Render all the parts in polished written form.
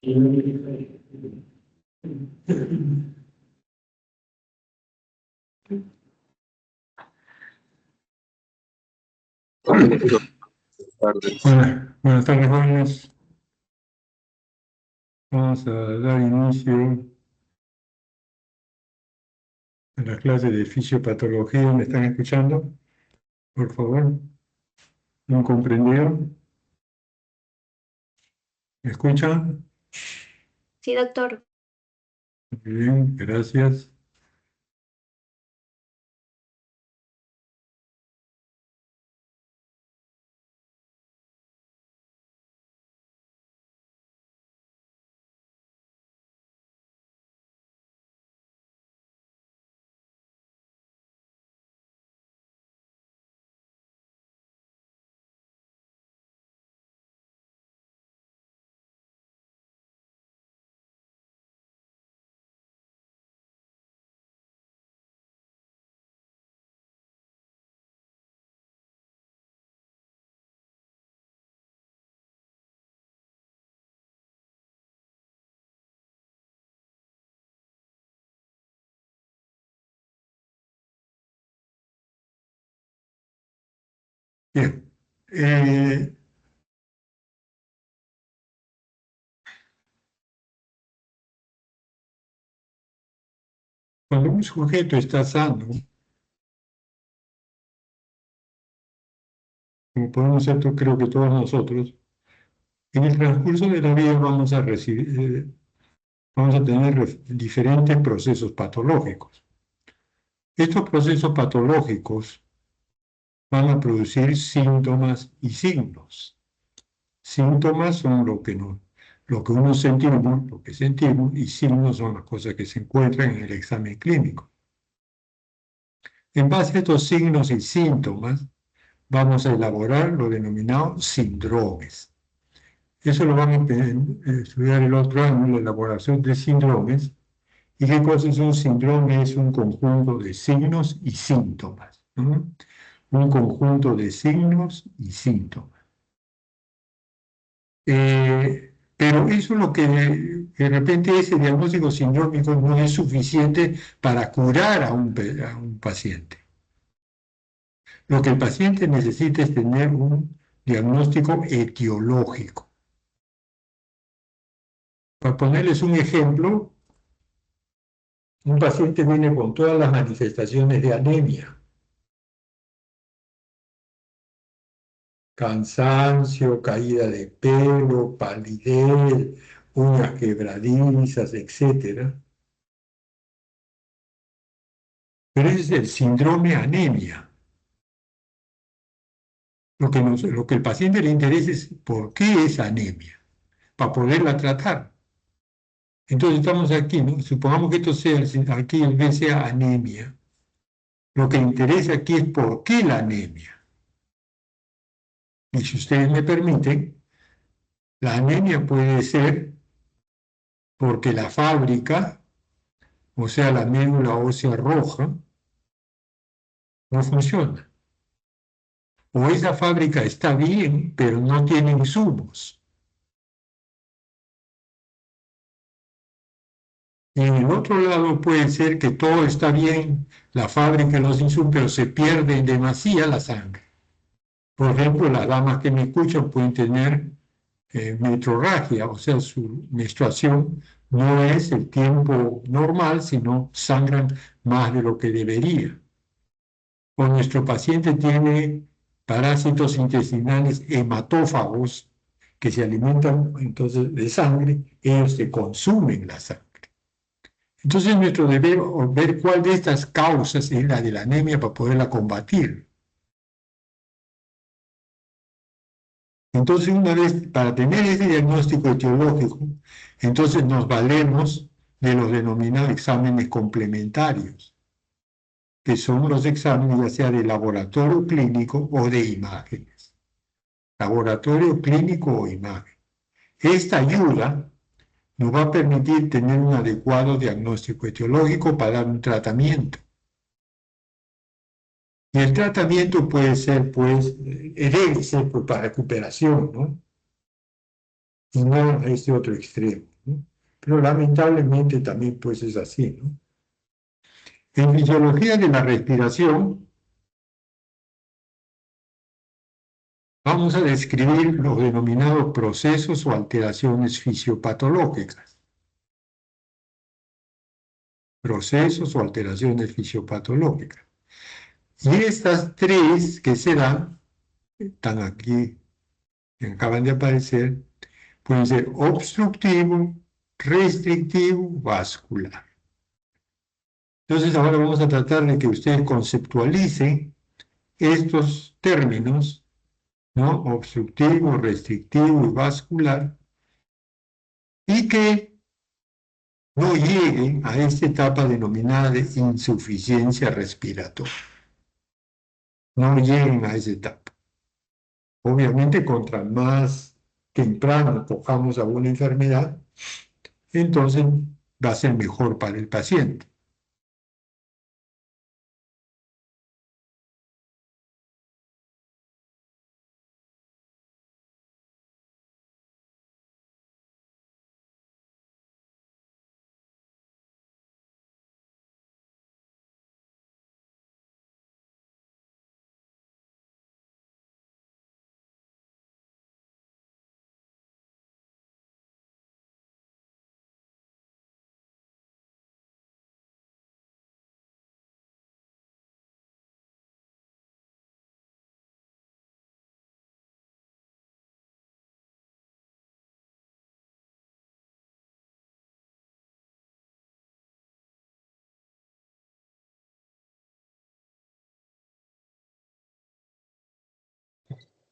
Buenas tardes, jóvenes. Vamos a dar inicio a la clase de fisiopatología. ¿Me están escuchando? Por favor. ¿No comprendieron? ¿Me escuchan? Sí, doctor. Muy bien, gracias. Bien. Cuando un sujeto está sano, como podemos ser, creo que todos nosotros, en el transcurso de la vida vamos a tener diferentes procesos patológicos. Estos procesos patológicos van a producir síntomas y signos. Síntomas son lo que uno sentimos, lo que sentimos, y signos son las cosas que se encuentran en el examen clínico. En base a estos signos y síntomas, vamos a elaborar lo denominado síndromes. Eso lo vamos a estudiar el otro año, la elaboración de síndromes. ¿Y qué cosa es un síndrome? Es un conjunto de signos y síntomas, ¿no? Un conjunto de signos y síntomas. Pero eso es lo que de repente ese diagnóstico sindrómico no es suficiente para curar a un paciente. Lo que el paciente necesita es tener un diagnóstico etiológico. Para ponerles un ejemplo, un paciente viene con todas las manifestaciones de anemia. Cansancio, caída de pelo, palidez, uñas quebradizas, etc. Pero ese es el síndrome anemia. Lo que el paciente le interesa es por qué es anemia, para poderla tratar. Entonces estamos aquí, ¿no? Supongamos que esto sea, aquí en vez sea anemia. Lo que interesa aquí es por qué la anemia. Y si ustedes me permiten, la anemia puede ser porque la fábrica, o sea, la médula ósea roja, no funciona. O esa fábrica está bien, pero no tiene insumos. Y en el otro lado puede ser que todo está bien, la fábrica, los insumos, pero se pierde en demasía la sangre. Por ejemplo, las damas que me escuchan pueden tener metrorragia, o sea, su menstruación no es el tiempo normal, sino sangran más de lo que debería. O nuestro paciente tiene parásitos intestinales hematófagos que se alimentan entonces de sangre, ellos se consumen la sangre. Entonces nuestro deber es ver cuál de estas causas es la de la anemia para poderla combatir. Entonces una vez, para tener ese diagnóstico etiológico, entonces nos valemos de los denominados exámenes complementarios, que son los exámenes ya sea de laboratorio clínico o de imágenes. Laboratorio clínico o imagen. Esta ayuda nos va a permitir tener un adecuado diagnóstico etiológico para dar un tratamiento. Y el tratamiento puede ser, pues, debe ser pues, para recuperación, ¿no? Y no a este otro extremo. pero lamentablemente también pues es así, ¿no? En fisiología de la respiración vamos a describir los denominados procesos o alteraciones fisiopatológicas. Procesos o alteraciones fisiopatológicas. Y estas tres que se dan, están aquí, que acaban de aparecer, pueden ser obstructivo, restrictivo, vascular. Entonces ahora vamos a tratar de que ustedes conceptualicen estos términos, ¿no? Obstructivo, restrictivo y vascular, y que no lleguen a esta etapa denominada de insuficiencia respiratoria. No lleguen a esa etapa. Obviamente, contra más temprano cojamos alguna enfermedad, entonces va a ser mejor para el paciente.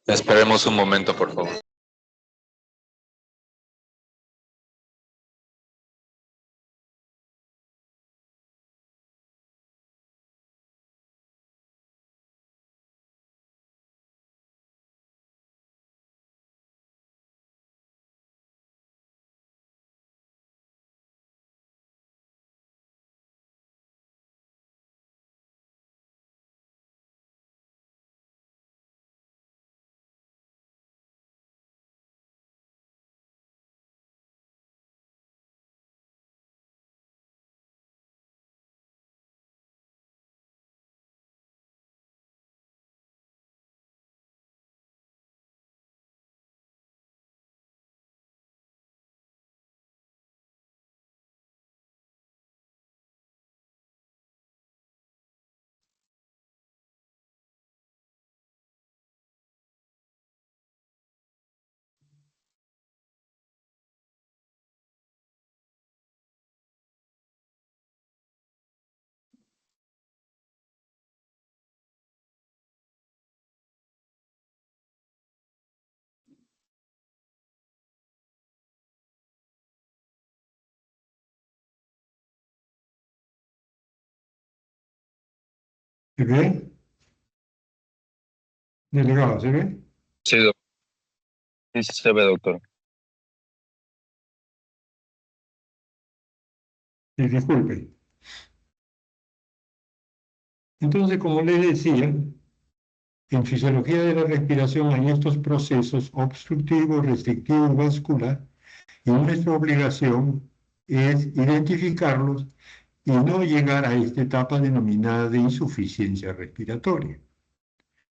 Esperemos un momento, por favor. ¿Se ve? Delegado, ¿se ve? Sí, sí se ve, doctor. Sí, disculpe. Entonces, como les decía, en fisiología de la respiración hay estos procesos obstructivo, restrictivo y vascular, y nuestra obligación es identificarlos y no llegar a esta etapa denominada de insuficiencia respiratoria.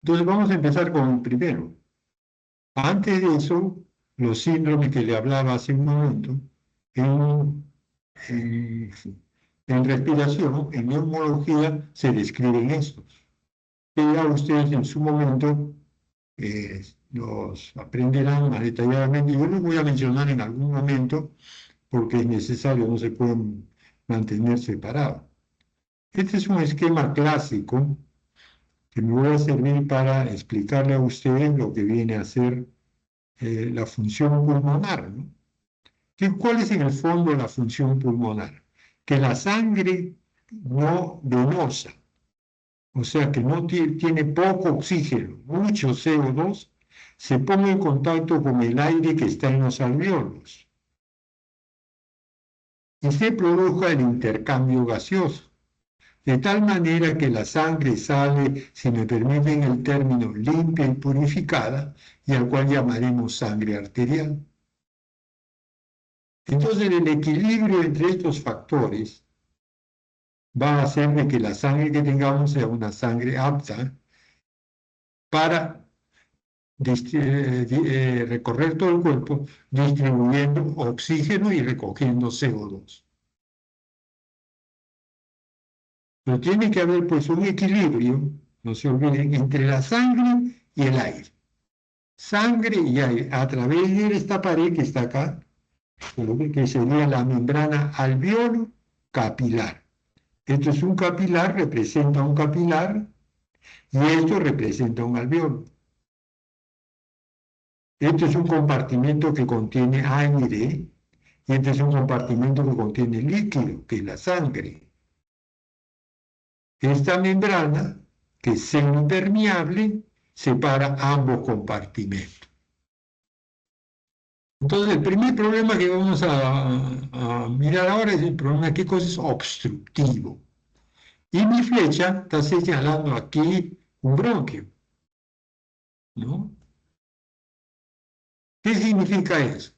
Entonces vamos a empezar con el primero. Antes de eso, los síndromes que le hablaba hace un momento, en, en respiración, en neumología, se describen estos. Que ya ustedes en su momento los aprenderán más detalladamente. Yo los voy a mencionar en algún momento porque es necesario, no se pueden mantener separados. Este es un esquema clásico que me va a servir para explicarle a ustedes lo que viene a ser la función pulmonar, ¿no? ¿Cuál es en el fondo la función pulmonar? Que la sangre no venosa, o sea que no tiene poco oxígeno, mucho CO2, se ponga en contacto con el aire que está en los alveolos y se produzca el intercambio gaseoso, de tal manera que la sangre sale, si me permiten el término, limpia y purificada, y al cual llamaremos sangre arterial. Entonces el equilibrio entre estos factores va a hacer de que la sangre que tengamos sea una sangre apta para recorrer todo el cuerpo, distribuyendo oxígeno y recogiendo CO2. Pero tiene que haber pues un equilibrio, no se olviden, entre la sangre y el aire. Sangre y aire a través de esta pared que está acá, que sería la membrana alveolo capilar. Esto es un capilar, representa un capilar, y esto representa un alveolo. Esto es un compartimento que contiene aire, y este es un compartimento que contiene líquido, que es la sangre. Esta membrana, que es semipermeable, separa ambos compartimentos. Entonces, el primer problema que vamos a mirar ahora es el problema de qué cosa es obstructivo. Y mi flecha está señalando aquí un bronquio, ¿no? ¿Qué significa eso?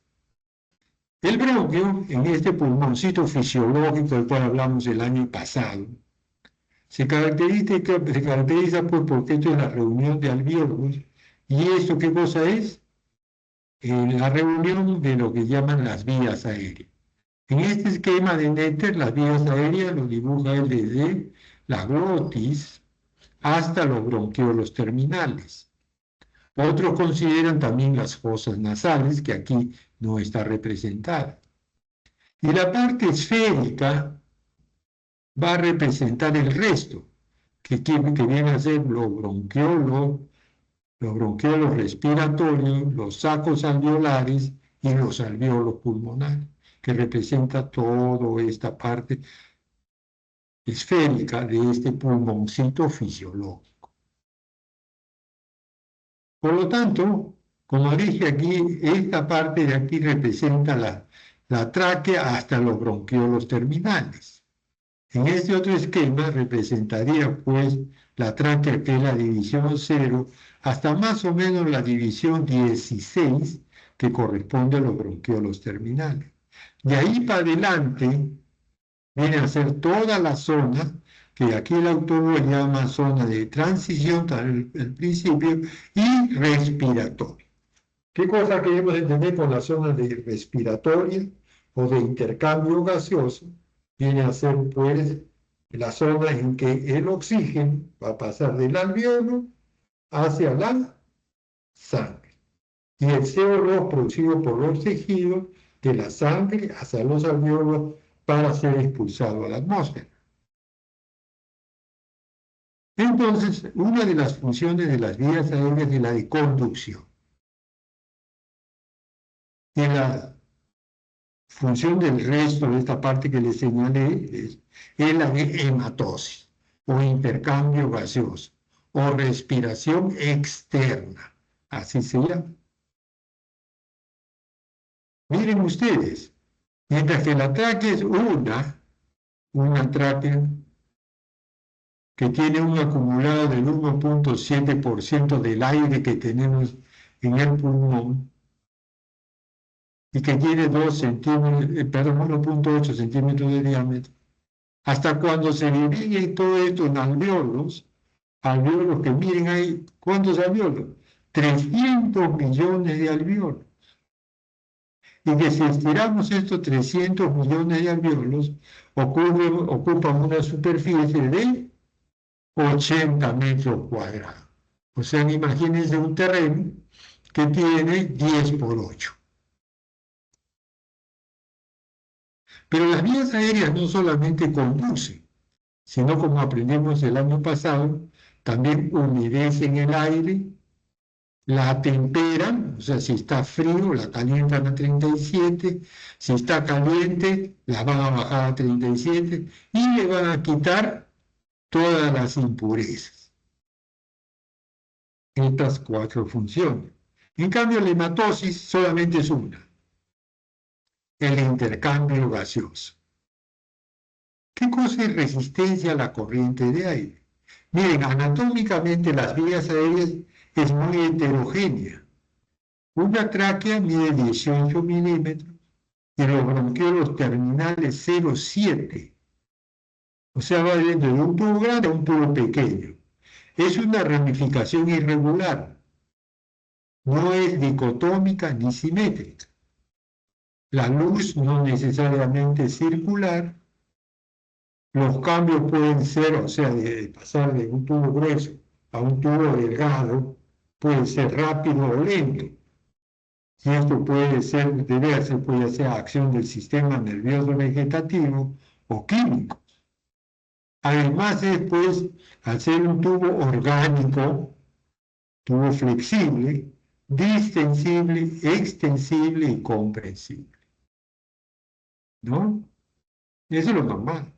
El bronquio, en este pulmoncito fisiológico del cual hablamos el año pasado, se caracteriza pues, porque esto es la reunión de alvéolos. ¿Y esto qué cosa es? La reunión de lo que llaman las vías aéreas. En este esquema de Netter, las vías aéreas lo dibuja él desde la glotis hasta los bronquiolos terminales. Otros consideran también las fosas nasales, que aquí no está representada. Y la parte esférica va a representar el resto, que viene a ser los bronquiolos respiratorios, los sacos alveolares y los alvéolos pulmonares, que representa toda esta parte esférica de este pulmoncito fisiológico. Por lo tanto, como dije aquí, esta parte de aquí representa la tráquea hasta los bronquiolos terminales. En este otro esquema representaría pues la tráquea, que es la división 0, hasta más o menos la división 16, que corresponde a los bronquiolos terminales. De ahí para adelante viene a ser toda la zona, que aquí el autor lo llama zona de transición al principio, y respiratoria. ¿Qué cosa queremos entender con la zona de respiratoria o de intercambio gaseoso? Viene a ser pues la zona en que el oxígeno va a pasar del alveolo hacia la sangre. Y el CO2 producido por los tejidos de la sangre hacia los alveolos para ser expulsado a la atmósfera. Entonces, una de las funciones de las vías aéreas es la de conducción. Y la función del resto de esta parte que les señalé es la de hematosis o intercambio gaseoso o respiración externa, así se llama. Miren ustedes, mientras que la tráquea es una tráquea que tiene un acumulado del 1.7% del aire que tenemos en el pulmón y que tiene 1.8 centímetros de diámetro, hasta cuando se divide todo esto en alvéolos que miren ahí, ¿cuántos alvéolos? 300 millones de alvéolos. Y que si estiramos estos 300 millones de alvéolos, ocupan una superficie de 80 metros cuadrados. O sea, imagínense un terreno que tiene 10 por 8. Pero las vías aéreas no solamente conducen, sino como aprendimos el año pasado, también humedecen el aire, la temperan, o sea, si está frío, la calientan a 37, si está caliente, la van a bajar a 37 y le van a quitar todas las impurezas. Estas 4 funciones. En cambio, la hematosis solamente es una, el intercambio gaseoso. ¿Qué cosa es resistencia a la corriente de aire? Miren, anatómicamente las vías aéreas es muy heterogénea. Una tráquea mide 18 milímetros y los bronquiolos terminales 0,7. O sea, va yendo de un tubo grande a un tubo pequeño. Es una ramificación irregular. No es dicotómica ni simétrica. La luz no necesariamente es circular. Los cambios pueden ser, o sea, de pasar de un tubo grueso a un tubo delgado, puede ser rápido o lento. Y esto puede ser, deberse, puede ser acción del sistema nervioso vegetativo o químico. Además, después, al ser un tubo orgánico, tubo flexible, distensible, extensible y comprensible. ¿No? Eso es lo normal.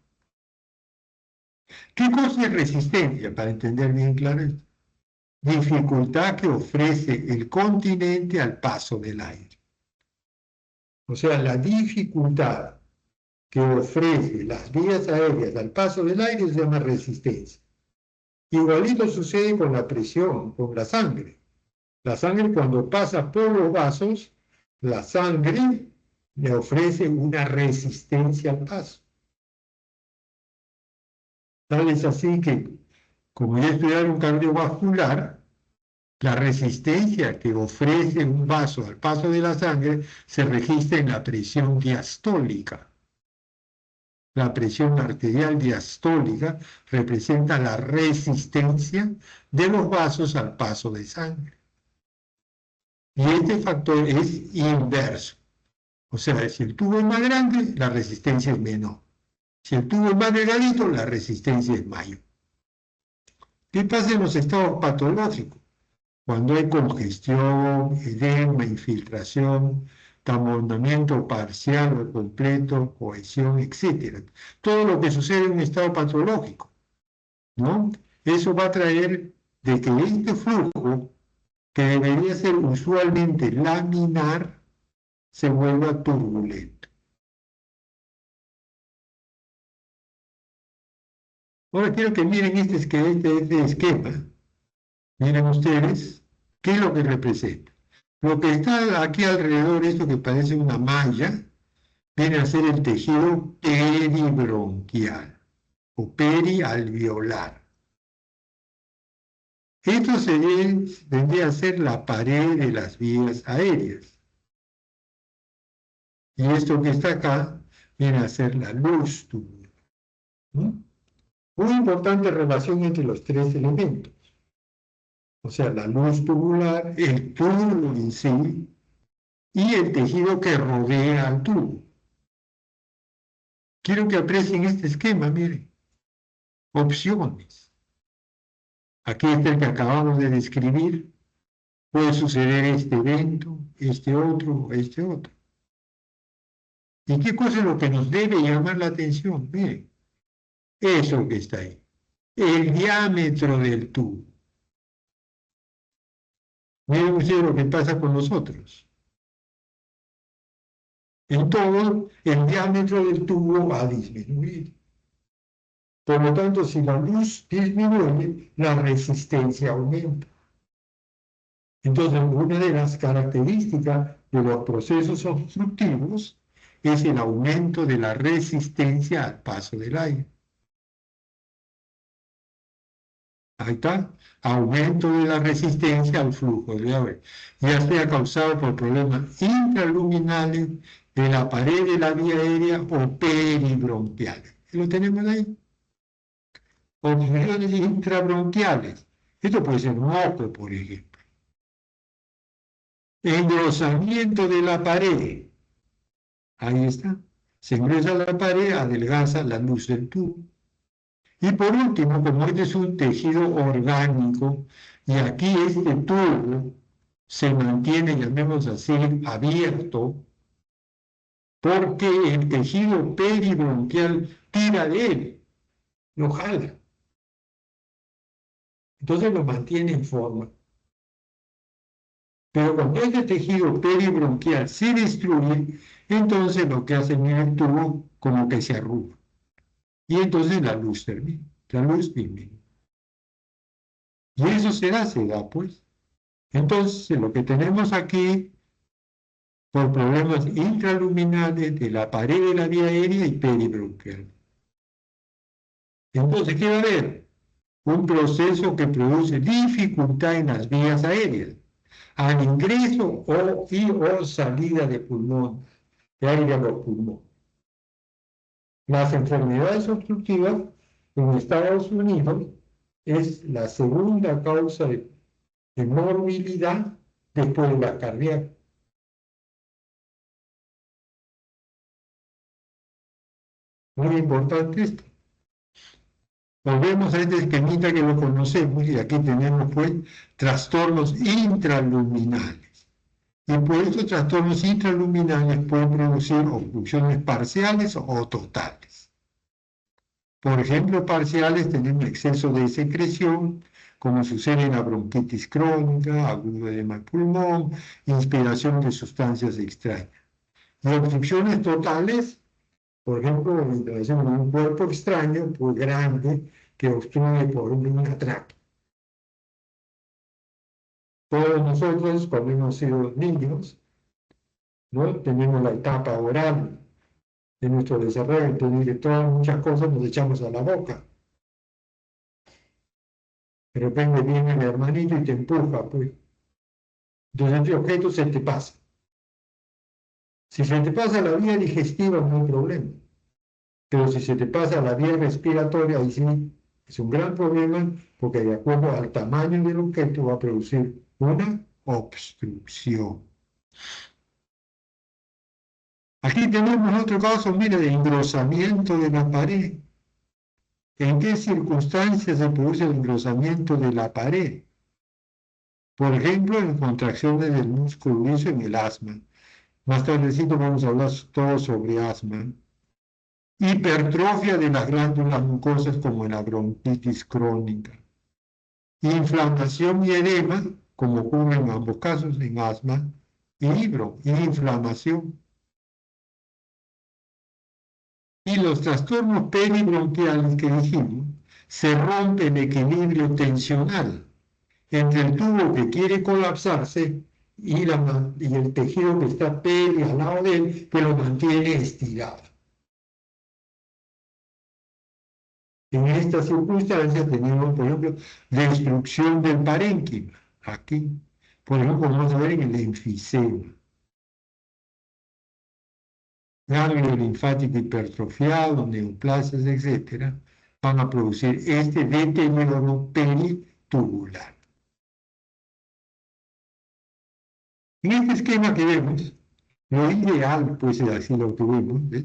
¿Qué cosa es resistencia? Para entender bien claro esto. Dificultad que ofrece el continente al paso del aire. O sea, la dificultad que ofrece las vías aéreas al paso del aire se llama resistencia. Igualito sucede con la presión, con la sangre. La sangre cuando pasa por los vasos, la sangre le ofrece una resistencia al paso. Tal es así que, como ya estudiaron cardiovascular, la resistencia que ofrece un vaso al paso de la sangre se registra en la presión diastólica. La presión arterial diastólica representa la resistencia de los vasos al paso de sangre. Y este factor es inverso. O sea, si el tubo es más grande, la resistencia es menor. Si el tubo es más delgadito, la resistencia es mayor. ¿Qué pasa en los estados patológicos? Cuando hay congestión, edema, infiltración, taponamiento parcial o completo, cohesión, etc. Todo lo que sucede en un estado patológico, ¿no? Eso va a traer de que este flujo, que debería ser usualmente laminar, se vuelva turbulento. Ahora quiero que miren este esquema. Miren ustedes, ¿qué es lo que representa? Lo que está aquí alrededor, esto que parece una malla, viene a ser el tejido peribronquial o perialveolar. Esto vendría a ser la pared de las vías aéreas. Y esto que está acá viene a ser la luz tubular. Muy importante relación entre los tres elementos. O sea, la luz tubular, el tubo en sí y el tejido que rodea al tubo. Quiero que aprecien este esquema, miren. Opciones. Aquí está el que acabamos de describir. Puede suceder este evento, este otro. ¿Y qué cosa es lo que nos debe llamar la atención? Miren, eso que está ahí. El diámetro del tubo. Miren ustedes lo que pasa con nosotros. En todo, el diámetro del tubo va a disminuir. Por lo tanto, si la luz disminuye, la resistencia aumenta. Entonces, una de las características de los procesos obstructivos es el aumento de la resistencia al paso del aire. Ahí está, aumento de la resistencia al flujo de aire, ya sea causado por problemas intraluminales de la pared de la vía aérea o peribronquiales. ¿Lo tenemos ahí? Obstrucciones intrabronquiales. Esto puede ser moco, por ejemplo. Engrosamiento de la pared. Ahí está. Se engrosa la pared, adelgaza la luz del tubo. Y por último, como este es un tejido orgánico, y aquí este tubo se mantiene, llamemos así, abierto, porque el tejido peribronquial tira de él, lo jala. Entonces lo mantiene en forma. Pero cuando este tejido peribronquial se destruye, entonces lo que hace el tubo como que se arruga. Y entonces la luz termina, la luz disminuye. Y eso se da pues. Entonces lo que tenemos aquí por problemas intraluminales de la pared de la vía aérea y peribronquial. Entonces, ¿qué va a haber? Un proceso que produce dificultad en las vías aéreas, al ingreso o salida de pulmón, de aire a los pulmones. Las enfermedades obstructivas en Estados Unidos es la segunda causa de morbilidad después de la cardíaca. Muy importante esto. Volvemos a este esquemita que lo conocemos y aquí tenemos pues trastornos intraluminales. Y por estos trastornos intraluminales pueden producir obstrucciones parciales o totales. Por ejemplo, parciales tenemos exceso de secreción, como sucede en la bronquitis crónica, agudo edema del pulmón, inspiración de sustancias extrañas. Y obstrucciones totales, por ejemplo, un cuerpo extraño, pues grande, que obstruye por una tráquea. Todos nosotros, cuando hemos sido niños, ¿no? Tenemos la etapa oral de nuestro desarrollo, entonces de todas muchas cosas nos echamos a la boca. De repente viene el hermanito y te empuja, pues. Entonces este objeto se te pasa. Si se te pasa la vía digestiva no hay problema, pero si se te pasa la vía respiratoria, ahí sí es un gran problema porque de acuerdo al tamaño del objeto va a producir una obstrucción. Aquí tenemos otro caso, mire, de engrosamiento de la pared. ¿En qué circunstancias se produce el engrosamiento de la pared? Por ejemplo, en contracciones del músculo liso en el asma. Más tardecito vamos a hablar todo sobre asma. Hipertrofia de las glándulas mucosas como en la bronquitis crónica. Inflamación y edema, como ocurre en ambos casos, en asma y inflamación. Y los trastornos peribronquiales que dijimos, se rompe el equilibrio tensional entre el tubo que quiere colapsarse y el tejido que está peri al lado de él, que lo mantiene estirado. En estas circunstancias tenemos, por ejemplo, destrucción del parénquima. Aquí, por ejemplo, vamos a ver en el enfisema. Ganglio linfático hipertrofiado, neoplasias, etcétera, van a producir este deterioro peritubular. En este esquema que vemos, lo ideal, pues así lo tuvimos, ¿ves?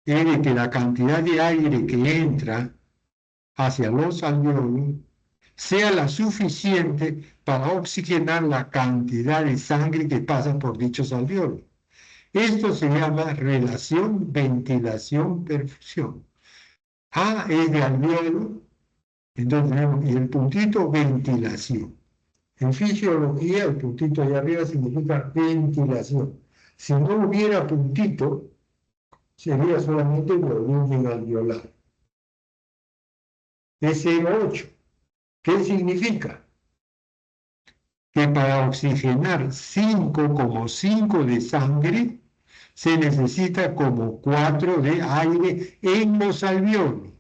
Es de que la cantidad de aire que entra hacia los alveolos sea la suficiente para oxigenar la cantidad de sangre que pasa por dichos alveolos. Esto se llama relación ventilación-perfusión. A es de alveolo, entonces tenemos, y el puntito ventilación. En fisiología, el puntito ahí arriba significa ventilación. Si no hubiera puntito, sería solamente volumen alveolar. Es 0,8. ¿Qué significa? Que para oxigenar 5,5 de sangre, se necesita como 4 de aire en los alveolos.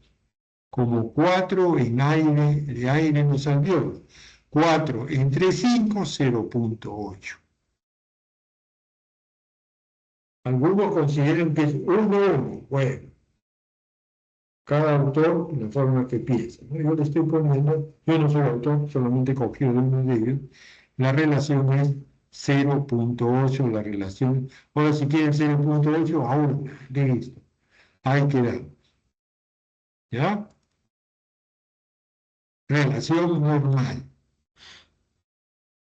Como 4 de aire en los alveolos. 4 entre 5, 0,8. Algunos consideran que es 1,1. Bueno, cada autor la forma que piensa, ¿no? Yo le estoy poniendo, yo no soy autor, solamente he cogido de uno de ellos, la relación es 0,8 la relación. Ahora si quieren 0,8, ahora, listo. Ahí quedamos. ¿Ya? Relación normal.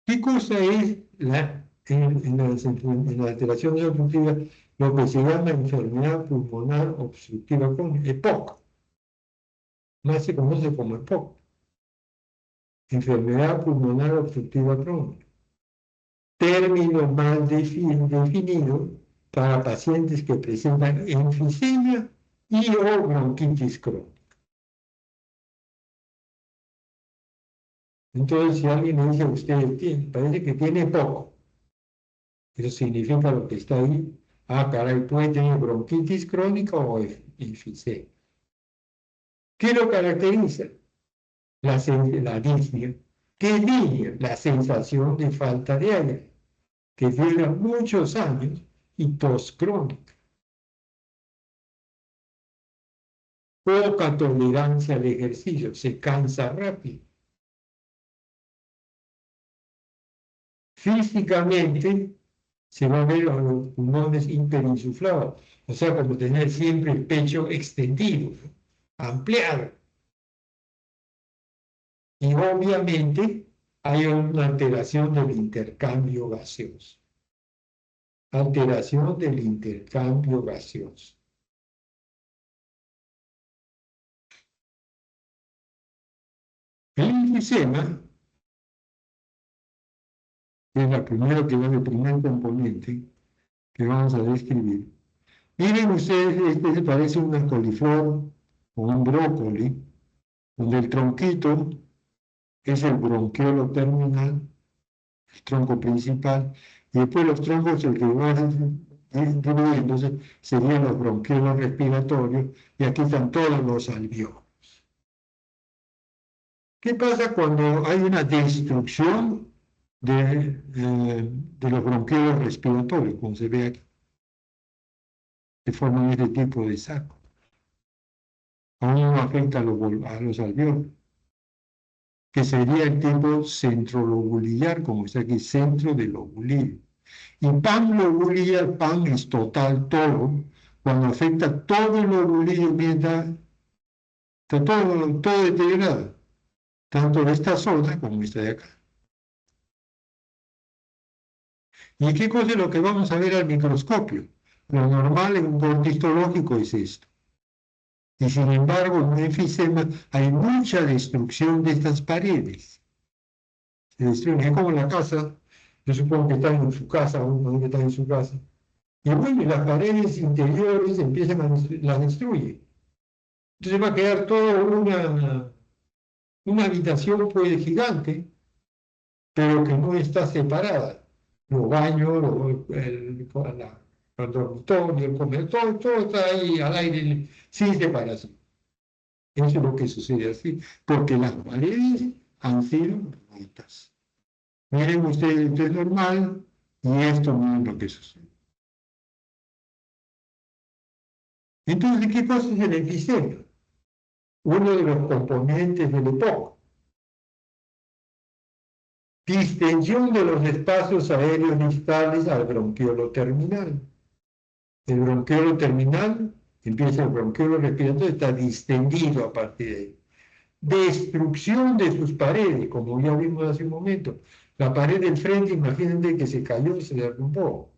¿Qué cosa es en las alteraciones obstructivas lo que se llama enfermedad pulmonar obstructiva crónica? EPOC. Más se conoce como EPOC. Enfermedad pulmonar obstructiva crónica. Término mal definido para pacientes que presentan enfisema y o bronquitis crónica. Entonces, si alguien le dice a usted, parece que tiene poco, Eso significa lo que está ahí. Ah, caray, puede tener bronquitis crónica o enfisema. ¿Qué lo caracteriza? La disnea. ¿Qué disnea? La sensación de falta de aire, que dura muchos años y postcrónica. Poca tolerancia al ejercicio, se cansa rápido. Físicamente se va a ver a los pulmones hiperinsuflados, o sea, como tener siempre el pecho extendido, ampliado. Y obviamente hay una alteración del intercambio gaseoso. Alteración del intercambio gaseoso. El enfisema, que es la primera que va de primer componente, que vamos a describir. Miren ustedes, este se parece a una coliflor o un brócoli, donde el tronquito es el bronquiolo terminal, el tronco principal, y después los troncos, el que van dividiéndose, serían los bronquiolos respiratorios, y aquí están todos los alveolos. ¿Qué pasa cuando hay una destrucción de los bronquiolos respiratorios, como se ve aquí, que forman este tipo de saco? Aún no afecta a los alveolos, que sería el tipo centrolobulillar, como está aquí, centro del lobulillo. Y panlobulillar, pan es total, todo, cuando afecta todo el lobulillo mientras está todo deteriorado, tanto de esta zona como esta de acá. ¿Y qué cosa es lo que vamos a ver al microscopio? Lo normal en un corte histológico es esto. Y sin embargo, en un enfisema hay mucha destrucción de estas paredes. Se destruyen, es como la casa, yo supongo que están en su casa, uno que está en su casa. Y bueno, las paredes interiores empiezan las destruyen. Entonces va a quedar toda una habitación pues gigante, pero que no está separada. Los baños, el dormitorio, el comedor, todo está ahí al aire, sin separación. Eso es lo que sucede así, porque las paredes han sido rotas. Miren ustedes, esto es normal, y esto no es lo que sucede. Entonces, ¿qué cosa es el enfisema? Uno de los componentes del EPOC. Distensión de los espacios aéreos distales al bronquiolo terminal. El bronquiolo terminal, empieza el bronquiolo respiratorio, está distendido a partir de ahí. Destrucción de sus paredes, como ya vimos hace un momento. La pared del frente, imagínense que se cayó y se derrumbó.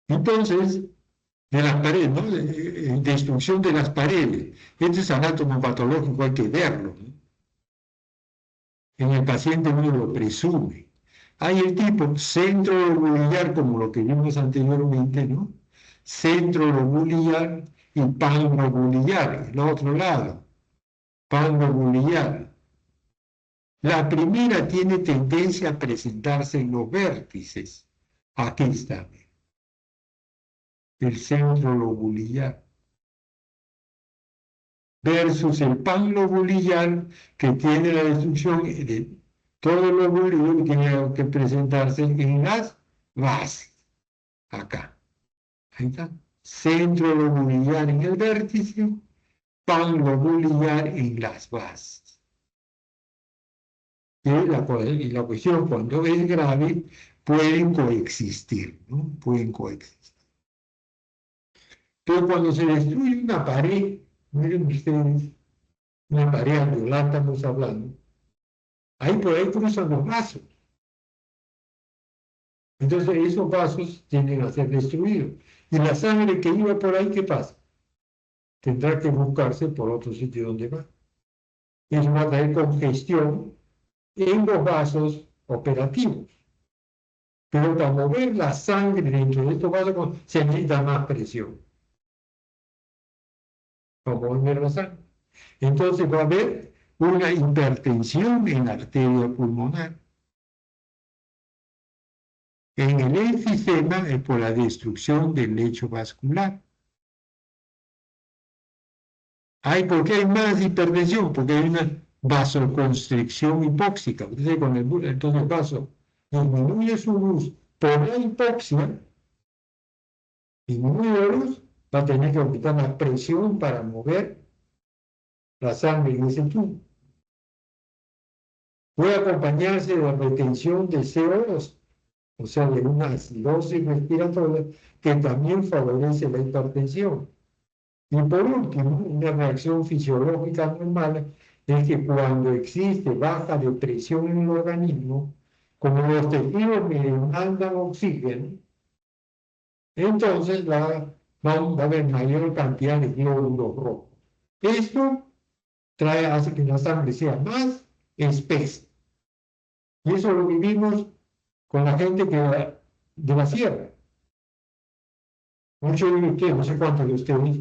Entonces, de las paredes, ¿no? Destrucción de las paredes. Este es anatomopatológico, hay que verlo, ¿no? En el paciente uno lo presume. Hay el tipo centrolobulillar, como lo que vimos anteriormente, ¿no? Centrolobulillar y panlobulillar, el otro lado, panlobulillar. La primera tiene tendencia a presentarse en los vértices. Aquí está, el centrolobulillar. Versus el panlobulillar, que tiene la destrucción de todo el lobulillo, que tiene que presentarse en las bases. Acá. Ahí está. Centro lobulillar en el vértice, panlobulillar en las bases. Y la cuestión, cuando es grave, pueden coexistir, ¿no? Pueden coexistir. Pero cuando se destruye una pared, miren ustedes, una pared alveolar estamos hablando, ahí por ahí cruzan los vasos. Entonces esos vasos tienden a ser destruidos. Y la sangre que iba por ahí, ¿qué pasa? Tendrá que buscarse por otro sitio donde va. Eso va a traer congestión en los vasos operativos. Pero para mover la sangre dentro de estos vasos se necesita más presión. Para mover la sangre. Entonces va a haber una hipertensión en la arteria pulmonar. En el enfisema es por la destrucción del lecho vascular. ¿Por qué hay más hipertensión? Porque hay una vasoconstricción hipóxica. Entonces, entonces el vaso disminuye su luz por la hipoxia, disminuye la luz, va a tener que aumentar la presión para mover la sangre en ese tubo. Puede acompañarse de la retención de CO2, o sea, de una acidosis respiratoria que también favorece la hipertensión. Y por último, una reacción fisiológica normal es que cuando existe baja de presión en el organismo, como los tejidos mandan oxígeno, entonces va a haber mayor cantidad de glóbulos rojos. Esto hace que la sangre sea más espesa. Y eso lo vivimos con la gente de la sierra. Muchos de ustedes, no sé cuántos de ustedes,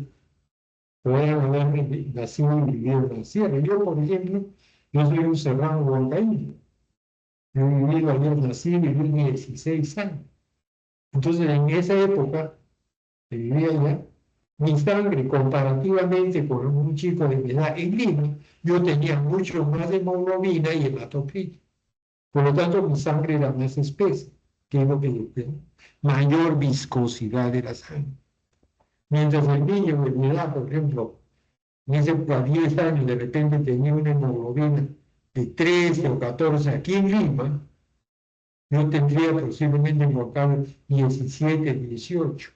podrían haber nacido y vivido en la sierra. Yo, por ejemplo, yo soy un serrano huancaíno. Yo he vivido allá, nací y viví 16 años. Entonces, en esa época que vivía allá, mi sangre, comparativamente con un chico de mi edad en Lima, yo tenía mucho más hemoglobina y hematocrito. Por lo tanto, mi sangre era más espesa, que es lo que yo tengo. Mayor viscosidad de la sangre. Mientras el niño de mi edad, por ejemplo, en ese época, 10 años, de repente tenía una hemoglobina de 13 o 14 aquí en Lima, yo tendría posiblemente en local 17, 18.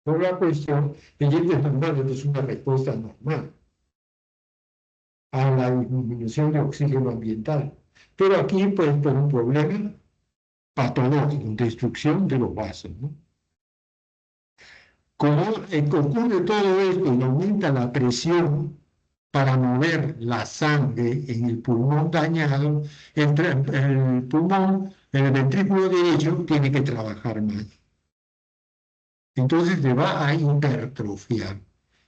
Por la cuestión, y esto es normal, esto es una respuesta normal a la disminución de oxígeno ambiental. Pero aquí, pues, por un problema patológico, destrucción de los vasos, ¿no? Como ocurre todo esto y aumenta la presión para mover la sangre en el pulmón dañado, el pulmón, el ventrículo derecho tiene que trabajar más. Entonces se va a hipertrofia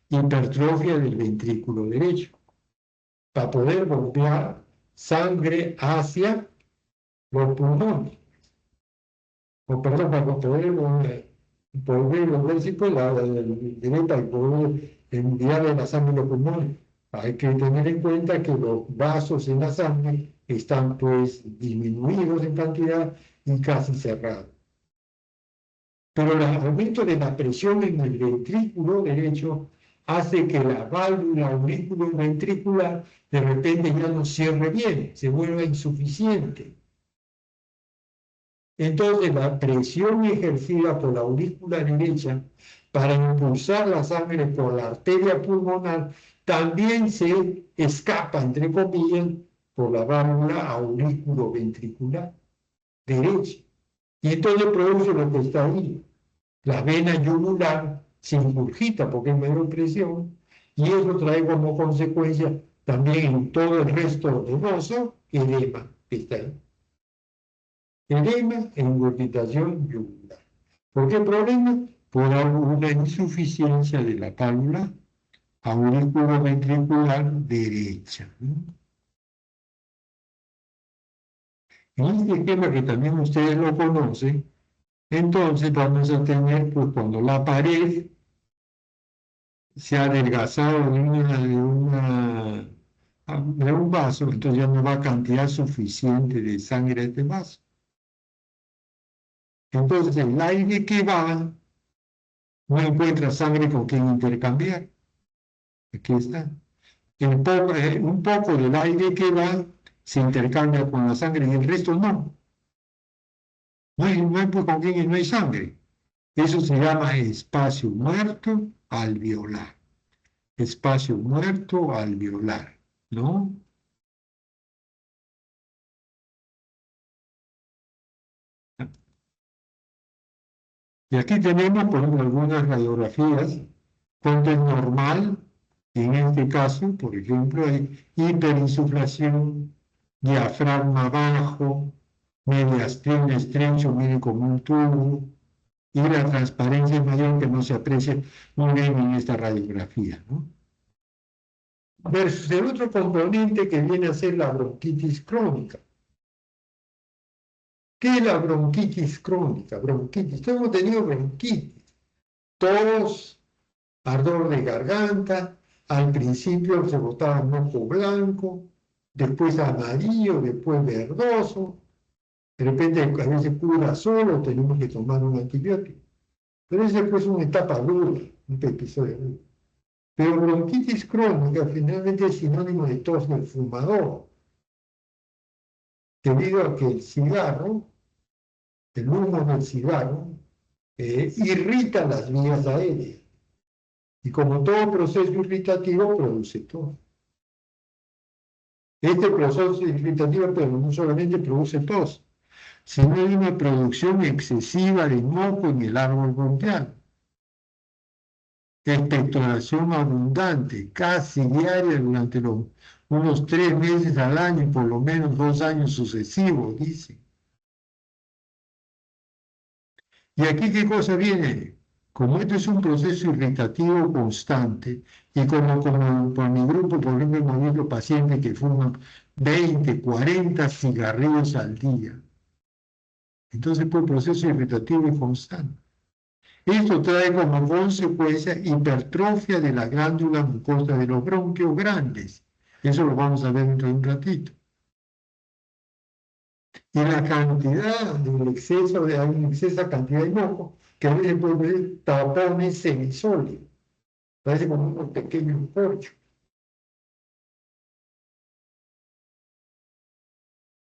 del ventrículo derecho, para poder bombear sangre hacia los pulmones. O perdón, para poder volver circular directa y poder enviarle la sangre a los pulmones. Hay que tener en cuenta que los vasos en la sangre están pues disminuidos en cantidad y casi cerrados. Pero el aumento de la presión en el ventrículo derecho hace que la válvula auriculoventricular de repente ya no cierre bien, se vuelva insuficiente. Entonces la presión ejercida por la aurícula derecha para impulsar la sangre por la arteria pulmonar también se escapa, entre comillas, por la válvula auriculoventricular derecha. Y entonces produce lo que está ahí. La vena yugular se ingurgita porque hay menor presión y eso trae como consecuencia también en todo el resto venoso edema que está ahí. Edema e ingurgitación yugular. ¿Por qué problema? Por una insuficiencia de la válvula auriculoventricular derecha. En este esquema que también ustedes lo conocen, entonces vamos a tener, pues cuando la pared se ha adelgazado de un vaso, entonces ya no va cantidad suficiente de sangre a este vaso. Entonces el aire que va no encuentra sangre con quien intercambiar. Aquí está. Un poco del aire que va se intercambia con la sangre y el resto no. No hay pues, con quien no hay sangre. Eso se llama espacio muerto alveolar. Espacio muerto alveolar, ¿no? Y aquí tenemos, por ejemplo, algunas radiografías, cuando es normal, en este caso, por ejemplo, hay hiperinsuflación, diafragma bajo, mediastino estrecho, mide como un tubo, y la transparencia es mayor, que no se aprecia muy bien en esta radiografía, ¿no? Versus el otro componente que viene a ser la bronquitis crónica. ¿Qué es la bronquitis crónica? Bronquitis, todos hemos tenido bronquitis, tos, ardor de garganta, al principio se botaba moco blanco, después amarillo, después verdoso, de repente a veces cura solo, tenemos que tomar un antibiótico. Pero esa fue una etapa aguda, un episodio agudo. Pero bronquitis crónica finalmente es sinónimo de tos del fumador, debido a que el cigarro, el humo del cigarro, irrita las vías aéreas. Y como todo proceso irritativo, produce tos. Este proceso irritativo, pero no solamente produce tos, sino hay una producción excesiva de moco en el árbol bronquial. Expectoración abundante, casi diaria durante unos 3 meses al año y por lo menos 2 años sucesivos, dice. ¿Y aquí qué cosa viene? Como esto es un proceso irritativo constante, y como por mi grupo, por ejemplo, hemos visto pacientes que fuman 20, 40 cigarrillos al día. Entonces, pues, el proceso irritativo es constante. Esto trae como consecuencia hipertrofia de la glándula mucosa de los bronquios grandes. Eso lo vamos a ver dentro de un ratito. Y la cantidad del exceso, hay una excesa cantidad de moco, que a veces puede ver tapones semisólidos. Parece como un pequeño corcho.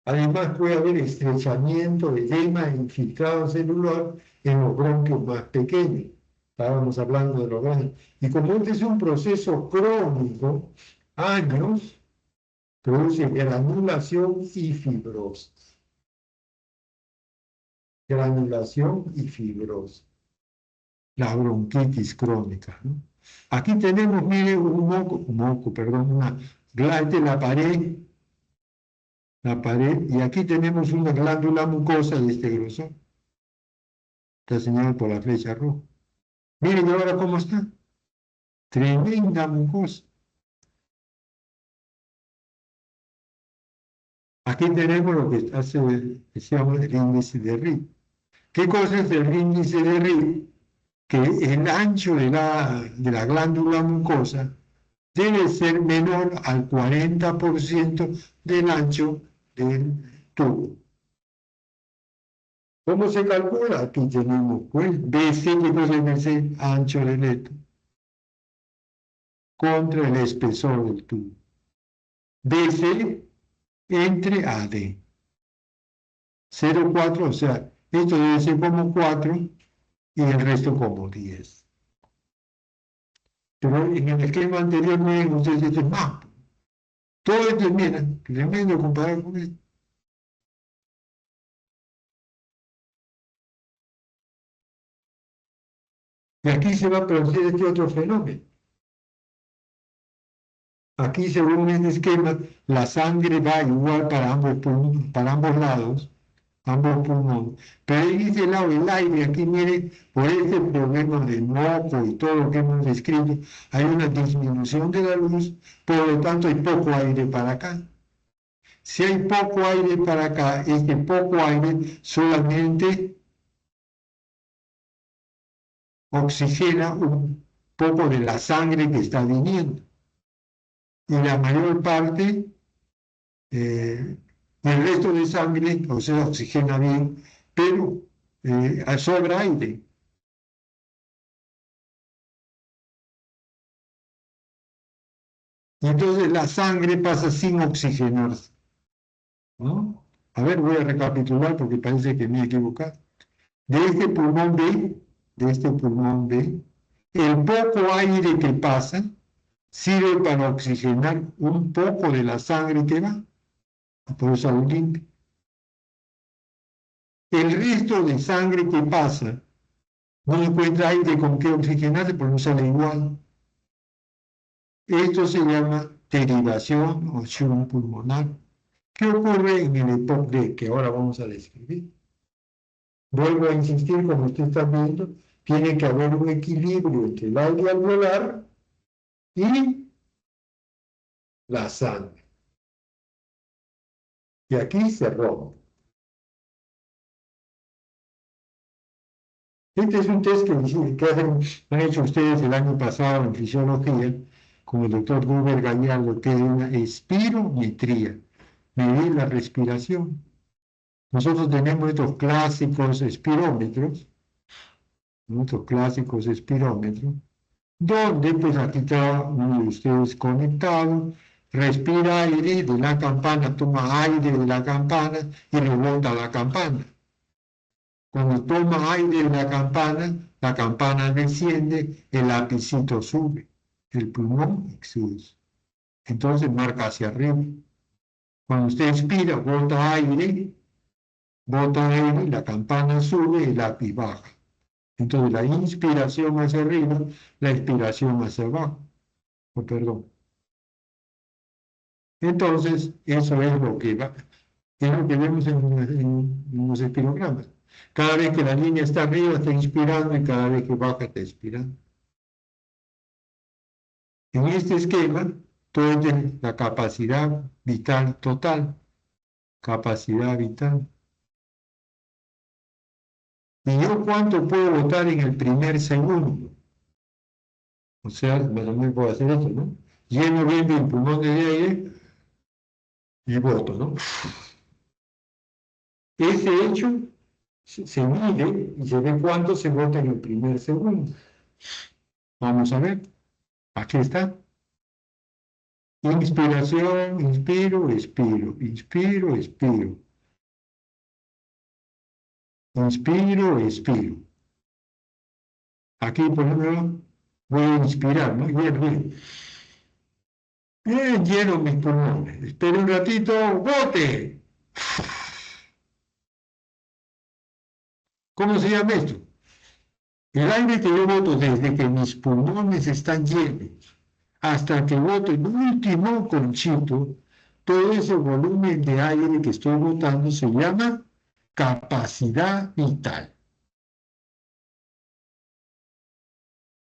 Además puede haber estrechamiento, edema e infiltrado celular en los bronquios más pequeños. Estábamos hablando de los grandes. Y como este es un proceso crónico, años, produce granulación y fibrosis. Granulación y fibrosis. La bronquitis crónica, ¿no? Aquí tenemos, mire, una glándula en la pared, y aquí tenemos una glándula mucosa de este grosor. Está señalado por la flecha roja. Miren ahora cómo está. Tremenda mucosa. Aquí tenemos lo que decíamos el índice de Reed. ¿Qué cosa es el índice de Reed? Que el ancho de la glándula mucosa debe ser menor al 40% del ancho del tubo. ¿Cómo se calcula? Aquí tenemos, pues, BC, que cosa es BC, ancho del leto, contra el espesor del tubo. BC entre AD. 0,4, o sea, esto debe ser como 4 y el resto como 10. Pero en el esquema anterior, miren ustedes este mapa. Todo esto, miren, tremendo comparado con esto. Y aquí se va a producir este otro fenómeno. Aquí, según este esquema, la sangre va igual para ambos lados, ambos pulmones. Pero en este lado, el aire, aquí miren, por este problema de moco y todo lo que hemos descrito, hay una disminución de la luz, por lo tanto hay poco aire para acá. Si hay poco aire para acá, este poco aire solamente oxigena un poco de la sangre que está viniendo. Y la mayor parte, el resto de sangre, o sea, oxigena bien, pero sobra aire. Y entonces la sangre pasa sin oxigenarse, ¿no? A ver, voy a recapitular porque parece que me he equivocado. De este pulmón B, el poco aire que pasa sirve para oxigenar un poco de la sangre que va, por eso es limpio. El resto de sangre que pasa no encuentra aire con que oxigenarse, porque no sale igual. Esto se llama derivación o shunt pulmonar, que ocurre en el EPOC D, que ahora vamos a describir. Vuelvo a insistir, como usted está viendo, tiene que haber un equilibrio entre el aire alveolar y la sangre. Y aquí se rompe. Este es un test que han hecho ustedes el año pasado en fisiología, con el doctor Gruber Gallardo, que es una espirometría, medir la respiración. Nosotros tenemos estos clásicos espirómetros, donde pues aquí está uno de ustedes conectado, respira aire de la campana, toma aire de la campana y lo bota a la campana. Cuando toma aire de la campana desciende, el lapicito sube, el pulmón exude. Entonces marca hacia arriba. Cuando usted expira, bota aire, y la campana sube, el lápiz baja. Entonces la inspiración hacia arriba, la expiración hacia abajo. Oh, perdón. Entonces, eso es lo que vemos en los espirogramas. Cada vez que la línea está arriba está inspirando y cada vez que baja está expirando. En este esquema, todo es la capacidad vital total. Capacidad vital. ¿Y yo cuánto puedo botar en el primer segundo? O sea, bueno, no puedo hacer esto, ¿no? Lleno bien el pulmón de aire y boto, ¿no? Ese hecho se mide y se ve cuánto se bota en el primer segundo. Vamos a ver. Aquí está. Inspiración, inspiro, expiro. Inspiro, expiro. Inspiro, expiro. Aquí, por ejemplo, voy a inspirar, ¿no? Bien. Bien, lleno mis pulmones. Espera un ratito, bote. ¿Cómo se llama esto? El aire que yo boto desde que mis pulmones están llenos hasta que boto el último conchito, todo ese volumen de aire que estoy botando se llama capacidad vital.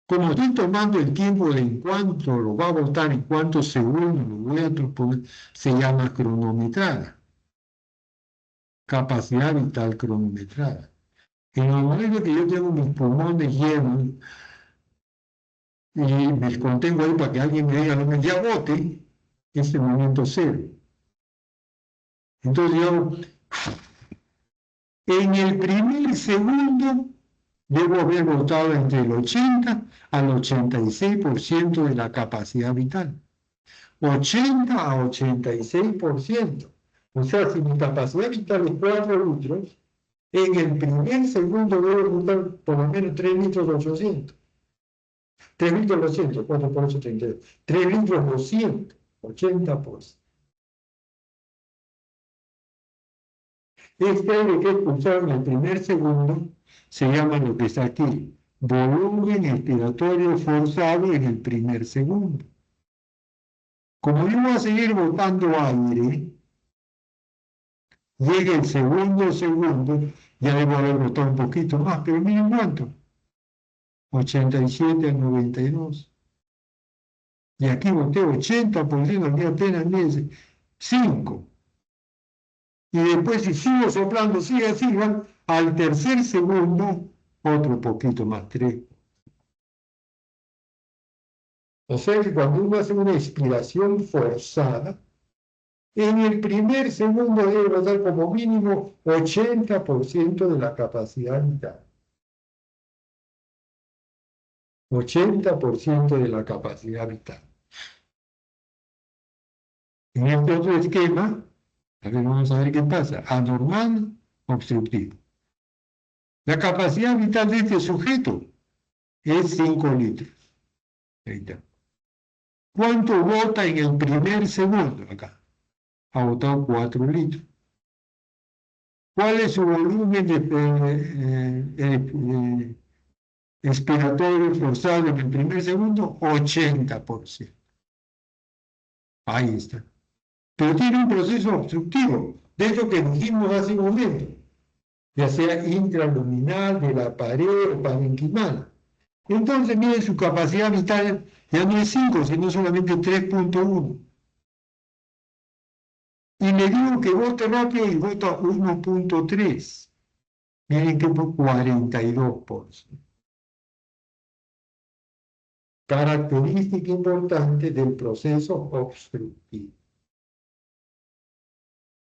Como estoy tomando el tiempo de en cuánto lo va a botar, en cuántos segundos lo voy a poner, se llama cronometrada. Capacidad vital cronometrada. En el momento que yo tengo mis pulmones llenos y me contengo ahí para que alguien me diga, no, ya bote, es el momento cero. Entonces yo, en el primer segundo, debo haber botado entre el 80 al 86% de la capacidad vital. 80 a 86%. O sea, si mi capacidad vital es 4 litros, en el primer segundo debo botar por lo menos 3 litros 800. 3 litros 200, 4 por 8, 32. 3 litros 200, 80%. Este aire que he expulsado en el primer segundo se llama lo que está aquí, volumen expiratorio forzado en el primer segundo. Como yo voy a seguir botando aire, llega el segundo, ya debo haber botado un poquito más, pero miren cuánto, 87 a 92. Y aquí boté 80%, aquí apenas 5. Y después si sigo soplando, sigue, al tercer segundo, otro poquito más, 3. O sea que cuando uno hace una expiración forzada, en el primer segundo debe botar como mínimo 80% de la capacidad vital. 80% de la capacidad vital. En este otro esquema, a ver, vamos a ver qué pasa. Anormal, obstructivo. La capacidad vital de este sujeto es 5 litros. Ahí está. ¿Cuánto bota en el primer segundo? Acá. Ha botado 4 litros. ¿Cuál es su volumen de expiratorio forzado en el primer segundo? 80%. Ahí está. Pero tiene un proceso obstructivo, de eso que dijimos hace un momento. ya sea intraluminal, de la pared o parenquimal. Entonces, miren, su capacidad vital ya no es 5, sino solamente 3.1. Y le digo que vote rápido y vota 1.3. Miren que por 42%. Característica importante del proceso obstructivo.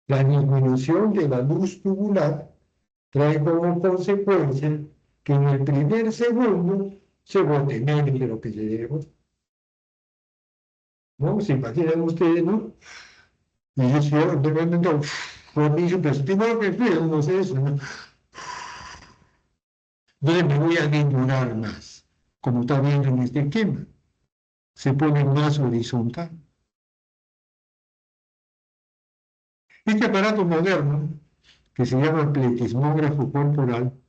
La disminución de la luz tubular trae como consecuencia que en el primer segundo se vote menos de lo que se debe votar. ¿No? ¿Se imaginan ustedes, no? Y yo de repente, formillo, pero tengo que ver, no sé eso, ¿no? Entonces me voy a demorar más, como está viendo en este esquema. Se pone más horizontal. Este aparato moderno, que se llama pletismógrafo corporal,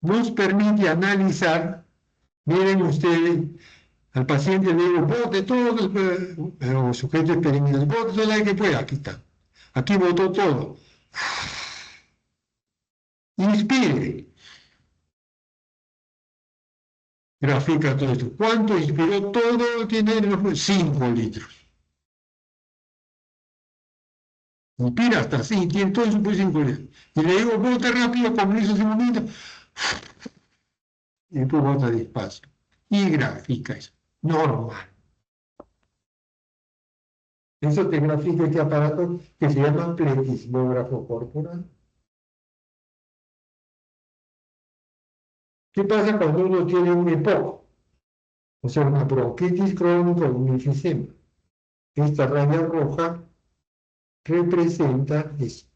nos permite analizar, miren ustedes, al paciente le digo, bote todo, o sujeto experimental, bote todo lo que pueda, aquí está. Aquí botó todo. Inspire. Grafica todo esto. ¿Cuánto inspiró? Todo tiene 5 litros. Inspira hasta así, tiene todo eso por 5 litros. Y le digo, bota rápido, como lo hizo hace un momento. Y después bota despacio. Y grafica eso. Normal. Eso te grafica este aparato que se llama pletismógrafo corporal. ¿Qué pasa cuando uno tiene un EPOC? O sea, una bronquitis crónica o un enfisema. Esta raya roja representa eso.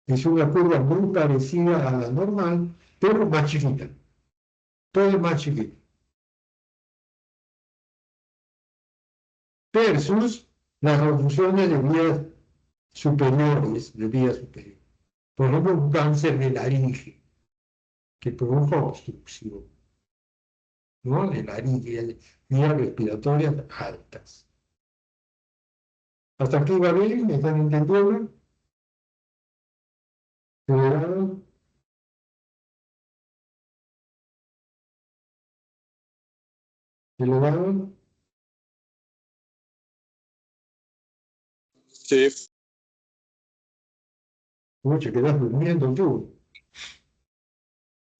Es una curva muy parecida a la normal, pero más chiquita. Todo es más chiquito. Versus las reducciones de vías superiores, Por ejemplo, un cáncer de laringe, que provoca obstrucción, ¿no? De laringe, vías respiratorias altas. ¿Hasta aquí va bien? ¿Me están entendiendo? ¿Se lograron? ¿Se lograron? Sí. Mucho, quedas durmiendo tú.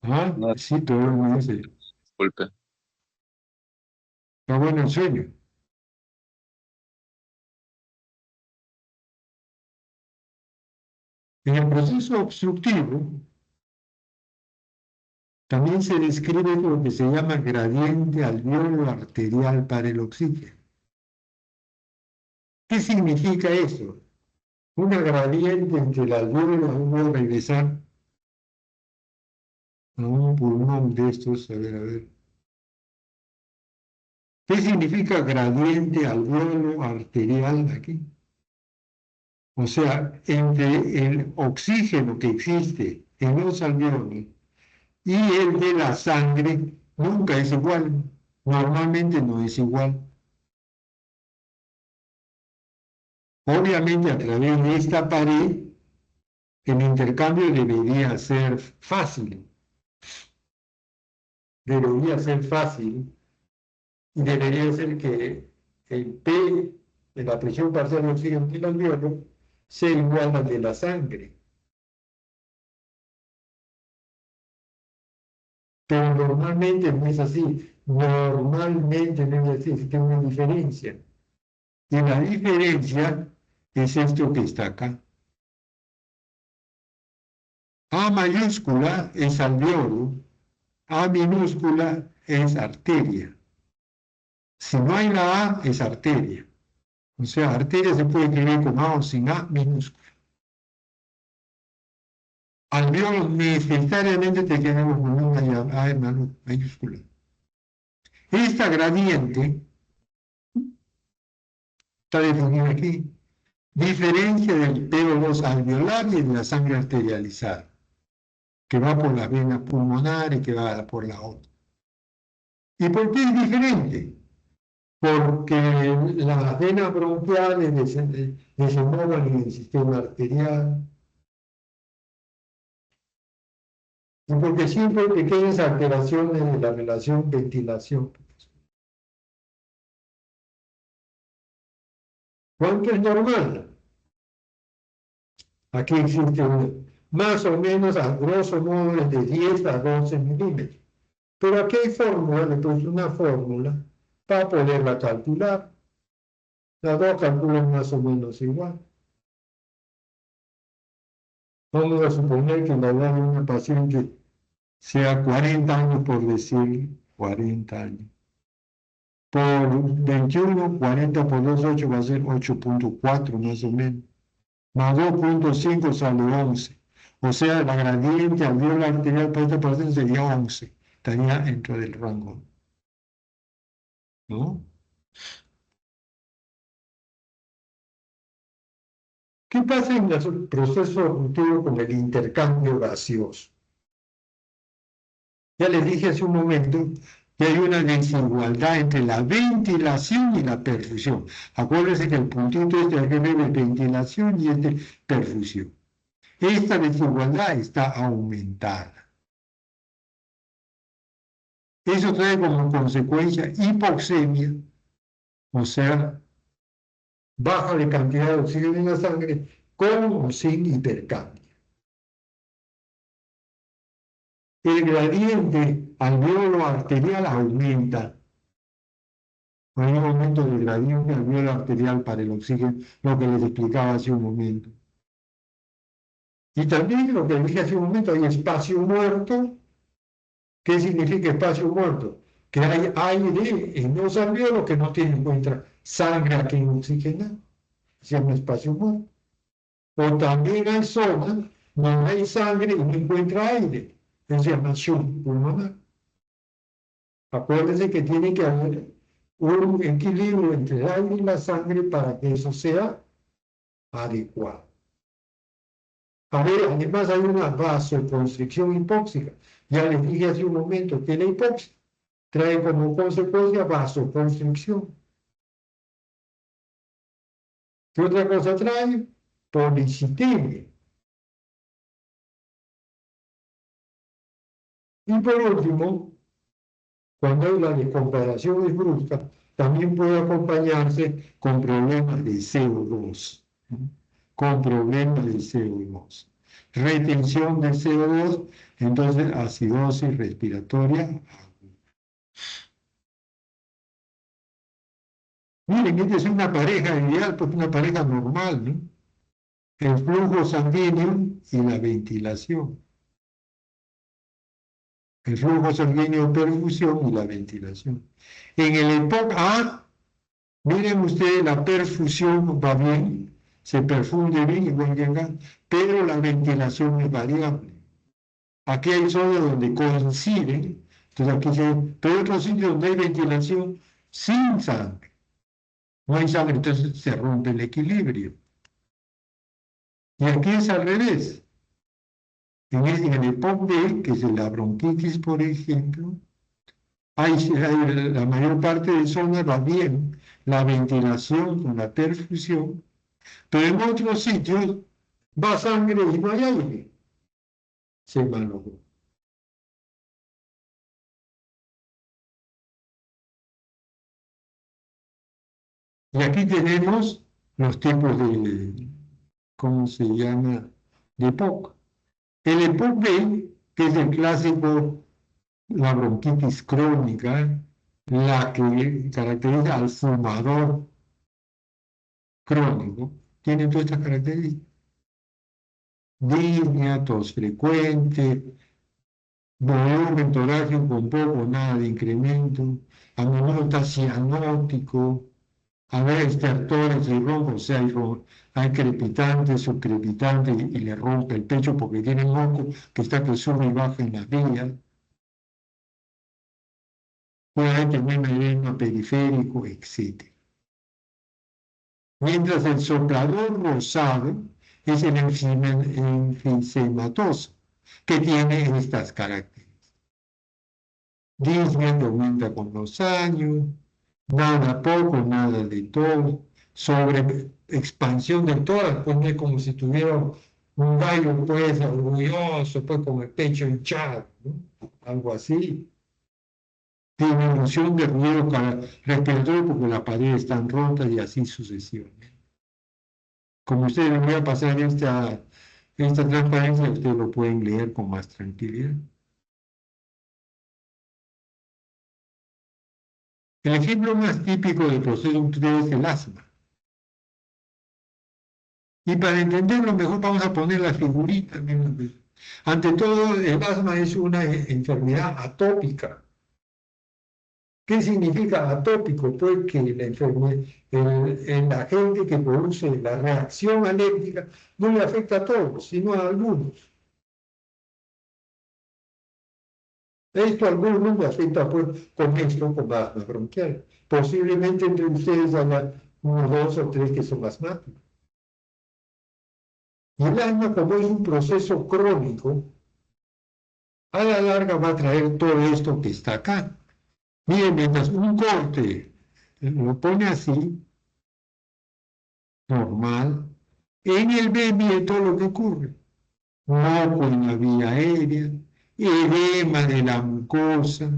Ah, No, sí, todo el mundo dice, disculpe. está bueno el sueño. En el proceso obstructivo también se describe lo que se llama gradiente alveolo arterial para el oxígeno. ¿Qué significa eso? Una gradiente entre el alveolo, vamos a regresar a un pulmón de estos, a ver. ¿Qué significa gradiente alveolo arterial aquí? O sea, entre el oxígeno que existe en los alveolos y el de la sangre nunca es igual. Normalmente no es igual. Obviamente a través de esta pared el intercambio debería ser fácil. Debería ser fácil y debería ser que el P de la presión parcial de oxígeno del alveolo sea igual al de la sangre. Pero normalmente no es así. Normalmente no es así, existe una diferencia. Y la diferencia es esto que está acá. A mayúscula es alveolo, A minúscula es arteria. Si no hay la A, es arteria. O sea, arteria se puede escribir con A o sin A minúscula. Alveolo necesariamente tenemos con una A mayúscula. Esta gradiente está definida aquí. Diferencia del PO2 alveolar y de la sangre arterializada, que va por las venas pulmonares, que va por la otra. ¿Y por qué es diferente? Porque las venas bronquiales desembocan en el sistema arterial, Y porque siempre hay pequeñas alteraciones de la relación ventilación. ¿Cuánto es normal? Aquí existe más o menos, a grosso modo, es de 10 a 12 milímetros. Pero aquí hay fórmula, le puse una fórmula para poderla calcular. Las dos calculan más o menos igual. Vamos a suponer que la edad de una paciente sea 40 años, por decir 40 años. Por 21, 40 por 2, 8 va a ser 8.4 más o menos. Más 2.5 sale 11. O sea, la gradiente alveolar arterial para esta paciente sería 11. Estaría dentro del rango. ¿No? ¿Qué pasa en el proceso eruptivo con el intercambio gaseoso? Ya les dije hace un momento que hay una desigualdad entre la ventilación y la perfusión. Acuérdense que el puntito este aquí ve ventilación y este perfusión. Esta desigualdad está aumentada. Eso trae como consecuencia hipoxemia, o sea, baja de cantidad de oxígeno en la sangre con o sin hipercambio. El gradiente alveolo arterial aumenta. Hay un aumento del gradiente alveolo arterial para el oxígeno, lo que les explicaba hace un momento. Y también lo que dije hace un momento, hay espacio muerto. ¿Qué significa espacio muerto? Que hay aire en los alveolos que no encuentra sangre aquí en oxígeno. Se llama espacio muerto. O también hay zonas donde hay sangre y no encuentra aire. Eso se llama shunt pulmonar. Acuérdense que tiene que haber un equilibrio entre el aire y la sangre para que eso sea adecuado. A ver, además hay una vasoconstricción hipóxica. Ya les dije hace un momento que la hipoxia trae como consecuencia vasoconstricción. ¿Qué otra cosa trae? Policitemia. Y por último, cuando hay la descomparación brusca, también puede acompañarse con problemas de CO2. Con problemas de CO2. Retención de CO2, entonces acidosis respiratoria. Miren, esta es una pareja ideal, pues una pareja normal, ¿no? El flujo sanguíneo y la ventilación. El flujo sanguíneo, perfusión y la ventilación. En el EPOC A, miren ustedes, la perfusión va bien, se perfunde bien y buen llegar, pero la ventilación es variable. Aquí hay zonas donde coinciden, entonces aquí pero hay otros sitios donde hay ventilación sin sangre. No hay sangre, entonces se rompe el equilibrio. Y aquí es al revés. En el EPOC-B, que es la bronquitis, por ejemplo, la mayor parte de zonas va bien, la ventilación con la perfusión, pero en otros sitios va sangre y no hay aire. Se malogró. Y aquí tenemos los tipos de, ¿cómo se llama?, de EPOC. El EPOC-B, que es el clásico, la bronquitis crónica, la que caracteriza al fumador crónico, tiene todas estas características. Disnea, tos frecuente, volumen torácico con poco o nada de incremento, a menudo está cianótico, a ver estertores y roncos, o sea, hay crepitantes, subcrepitantes y le rompe el pecho porque tiene moco que está que sube y baja en las vías. Puede tener edema periférico, etc. Mientras el soplador rosado es el enfisematoso, que tiene estas características. Disnea que aumenta con los años, nada poco, nada de todo, sobre expansión de tórax, pues es como si tuviera un gallo pues orgulloso, pues con el pecho hinchado, ¿no? Algo así. Disminución de ruido respiratorio porque las paredes están rotas y así sucesivamente. Como ustedes les voy a pasar esta transparencia, ustedes lo pueden leer con más tranquilidad. El ejemplo más típico del proceso nutritivo es el asma. Y para entenderlo mejor vamos a poner la figurita. Ante todo, el asma es una enfermedad atópica. ¿Qué significa atópico? Pues que la enfermedad, el agente que produce la reacción alérgica no le afecta a todos, sino a algunos. Esto a algunos le afecta pues, con esto, con asma bronquial. Posiblemente entre ustedes haya unos 2 o 3 que son asmáticos. Y el asma, como es un proceso crónico, a la larga va a traer todo esto que está acá. Miren, mientras un corte lo pone así, normal, en el B viene todo lo que ocurre. Moco en la vía aérea, edema de la mucosa,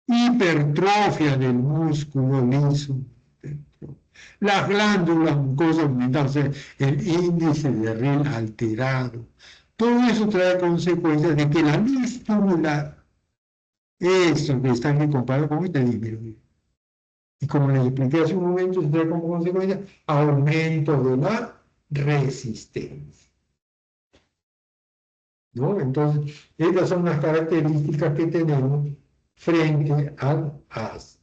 hipertrofia del músculo liso, las glándulas mucosas aumentadas, o sea, el índice de RIL alterado. Todo eso trae consecuencias de que la luz tubular, eso que está aquí comparado con este, disminuye. Y como les expliqué hace un momento, se trae como consecuencia aumento de la resistencia. ¿No? Entonces, estas son las características que tenemos frente al asma.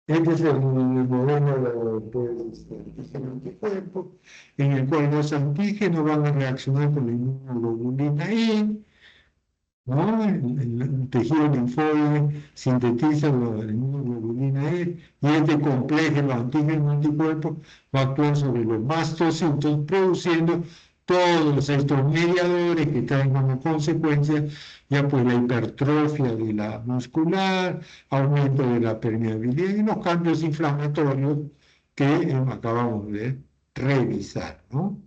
Este es el modelo de anticuerpo, en el cual los antígenos van a reaccionar con la inmunoglobulina E, ¿no? El tejido linfóide sintetiza la inmunoglobulina E y este complejo, los antígenos anticuerpos, va a actuar sobre los mastocitos, produciendo todos estos mediadores que traen como consecuencia ya pues la hipertrofia de la muscular, aumento de la permeabilidad y los cambios inflamatorios que acabamos de revisar, ¿no?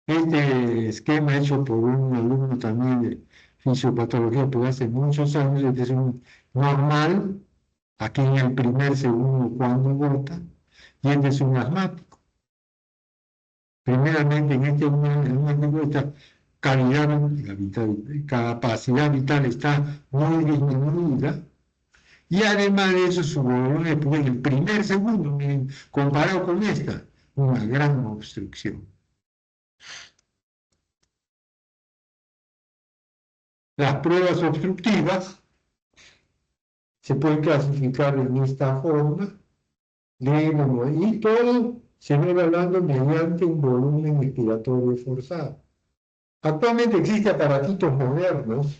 Este esquema hecho por un alumno también de fisiopatología por hace muchos años, este es un normal, aquí en el primer segundo cuando vota, y este es un asmático. Primeramente, en este asmático esta capacidad vital está muy disminuida, y además de eso su volumen en el primer segundo, miren, comparado con esta, una gran obstrucción. Las pruebas obstructivas se pueden clasificar en esta forma, y todo se va hablando mediante un volumen expiratorio forzado. Actualmente existen aparatitos modernos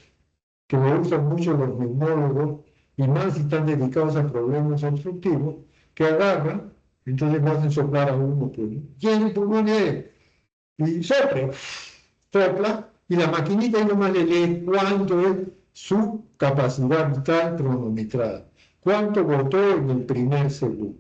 que lo usan mucho los neumólogos y más si están dedicados a problemas obstructivos, que agarran, entonces lo hacen soplar a uno, ¿quién pulmón y sopla, y la maquinita ahí nomás le lee cuánto es su capacidad vital cronometrada, cuánto votó en el primer segundo.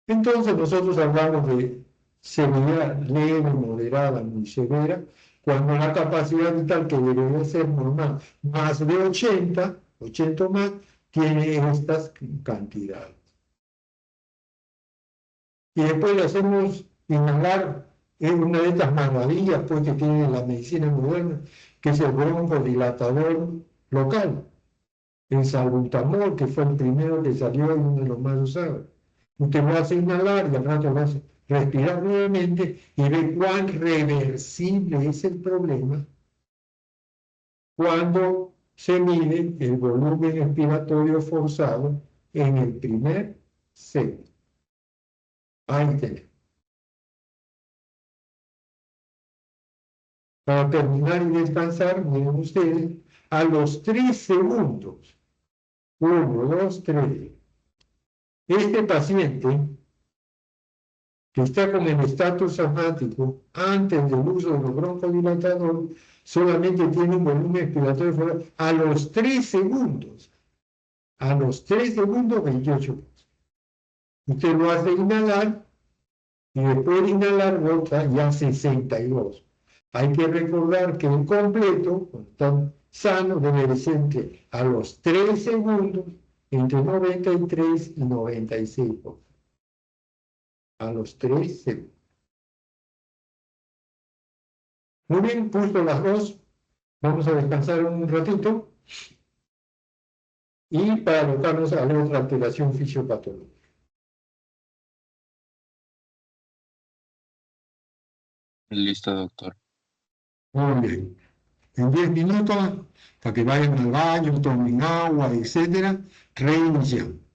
Entonces nosotros hablamos de severidad leve, moderada, muy severa, cuando la capacidad vital que debería ser normal, más de 80 o más, tiene estas cantidades. Y después le hacemos inhalar una de estas maravillas pues, que tiene la medicina moderna, que es el broncodilatador local, el salbutamol, que fue el primero que salió y uno de los más usados. Usted lo hace inhalar y al rato lo hace respirar nuevamente y ve cuán reversible es el problema cuando se mide el volumen expiratorio forzado en el primer segundo. Ahí tenemos. Para terminar y descansar, miren ustedes, a los 3 segundos, 1, 2, 3, este paciente que está con el estatus asmático antes del uso de los broncodilatadores, solamente tiene un volumen expiratorio forzado a los 3 segundos. A los 3 segundos, 28. Usted lo hace inhalar y después de inhalar bota ya 62. Hay que recordar que el completo, cuando están sanos, debe ser a los 3 segundos, entre 93 y 96. A los 3 segundos. Muy bien, puesto las dos, vamos a descansar un ratito y para anotarnos a la otra alteración fisiopatológica. Listo, doctor. Muy bien. En 10 minutos, para que vayan al baño, tomen agua, etcétera, reiniciamos.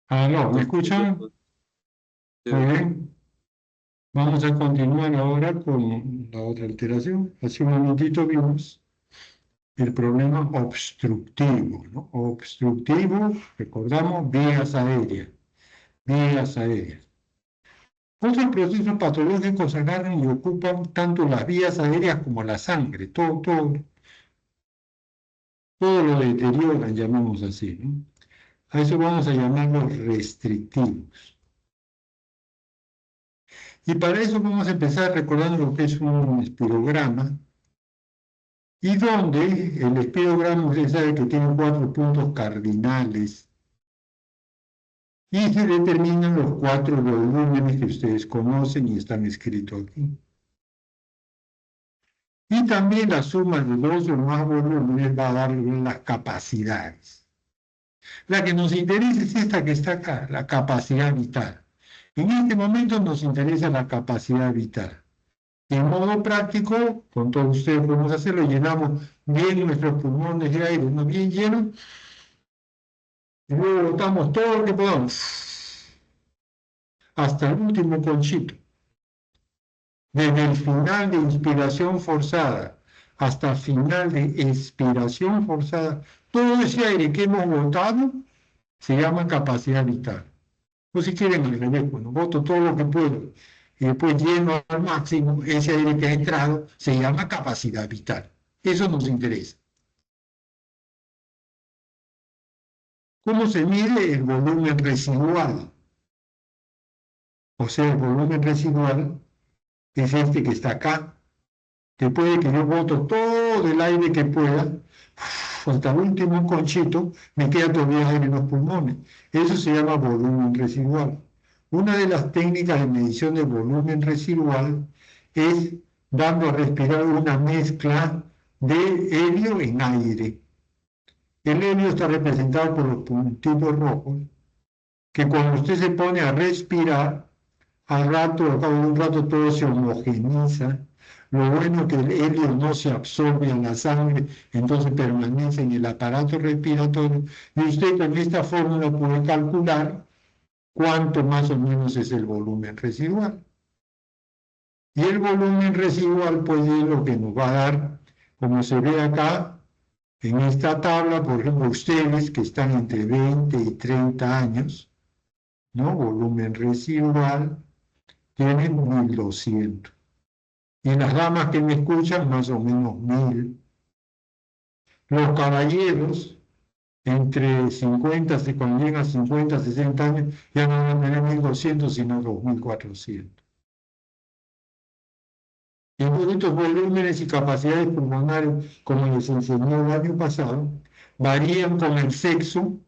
¿Aló? ¿Me escuchan? Muy bien. Vamos a continuar ahora con la otra alteración. Hace un momentito vimos el problema obstructivo, ¿no? Obstructivo, recordamos, vías aéreas. Vías aéreas. Otros procesos patológicos agarran y ocupan tanto las vías aéreas como la sangre. Todo lo deterioran, llamamos así, ¿no? A eso vamos a llamarlos restrictivos. Y para eso vamos a empezar recordando lo que es un espirograma, y donde el espirograma, usted sabe que tiene 4 puntos cardinales, y se determinan los 4 volúmenes que ustedes conocen y están escritos aquí. Y también la suma de 2 o más volúmenes va a dar las capacidades. La que nos interesa es esta que está acá, la capacidad vital. En este momento nos interesa la capacidad vital. En modo práctico, con todos ustedes podemos hacerlo, llenamos bien nuestros pulmones de aire, ¿no? Bien llenos, y luego botamos todo lo que podamos, hasta el último conchito. Desde el final de inspiración forzada hasta el final de expiración forzada, todo ese aire que hemos botado se llama capacidad vital. O si quieren al revés, bueno, boto todo lo que puedo y después lleno al máximo ese aire que ha entrado, se llama capacidad vital. Eso nos interesa. ¿Cómo se mide el volumen residual? O sea, el volumen residual es este que está acá. Después de que yo boto todo el aire que pueda, hasta el último conchito, me queda todavía aire en los pulmones. Eso se llama volumen residual. Una de las técnicas de medición del volumen residual es dando a respirar una mezcla de helio en aire. El helio está representado por los puntitos rojos, que cuando usted se pone a respirar, al cabo de un rato todo se homogeniza. Lo bueno es que el helio no se absorbe en la sangre, entonces permanece en el aparato respiratorio, y usted con esta fórmula puede calcular cuánto más o menos es el volumen residual. Y el volumen residual pues es lo que nos va a dar, como se ve acá, en esta tabla, por ejemplo, ustedes que están entre 20 y 30 años, ¿no? Volumen residual, tienen 1200. Y las damas que me escuchan, más o menos 1000. Los caballeros, entre 50, cuando llegan a 50, 60 años, ya no van a tener 1200, sino 2400. Y estos volúmenes y capacidades pulmonares, como les enseñé el año pasado, varían con el sexo,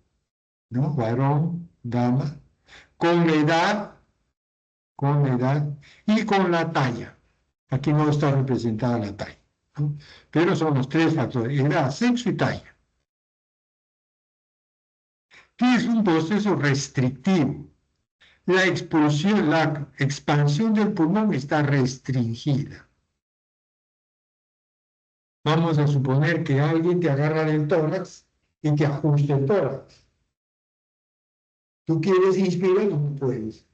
¿no? Varón, dama, con la edad y con la talla. Aquí no está representada la talla, ¿no? Pero son los 3 factores: edad, sexo y talla. ¿Qué es un proceso restrictivo? La expansión del pulmón está restringida. Vamos a suponer que alguien te agarra del tórax y te ajusta el tórax. Tú quieres inspirar y no puedes.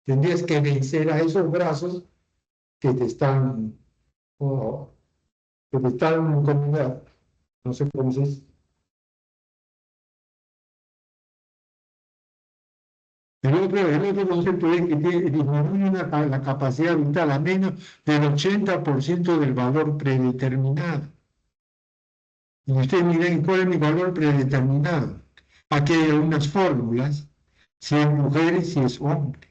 Tendrías que vencer a esos brazos que te están, no sé cómo se dice. El otro concepto es que disminuye la capacidad vital a menos del 80% del valor predeterminado. Y ustedes miren cuál es mi valor predeterminado. Aquí hay unas fórmulas, si es mujer y si es hombre.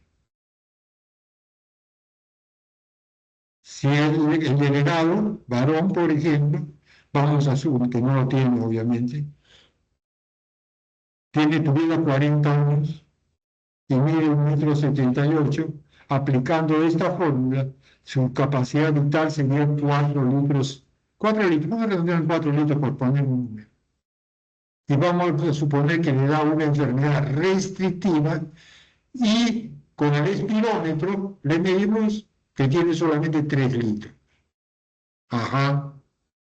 Si es el delegado, varón, por ejemplo, vamos a asumir que no lo tiene, obviamente, tuviera 40 años y mide 1,78 m, aplicando esta fórmula, su capacidad vital sería 4 litros, vamos a redondear 4 litros por poner un número. Y vamos a suponer que le da una enfermedad restrictiva y con el espirómetro le medimos que tiene solamente 3 litros. Ajá,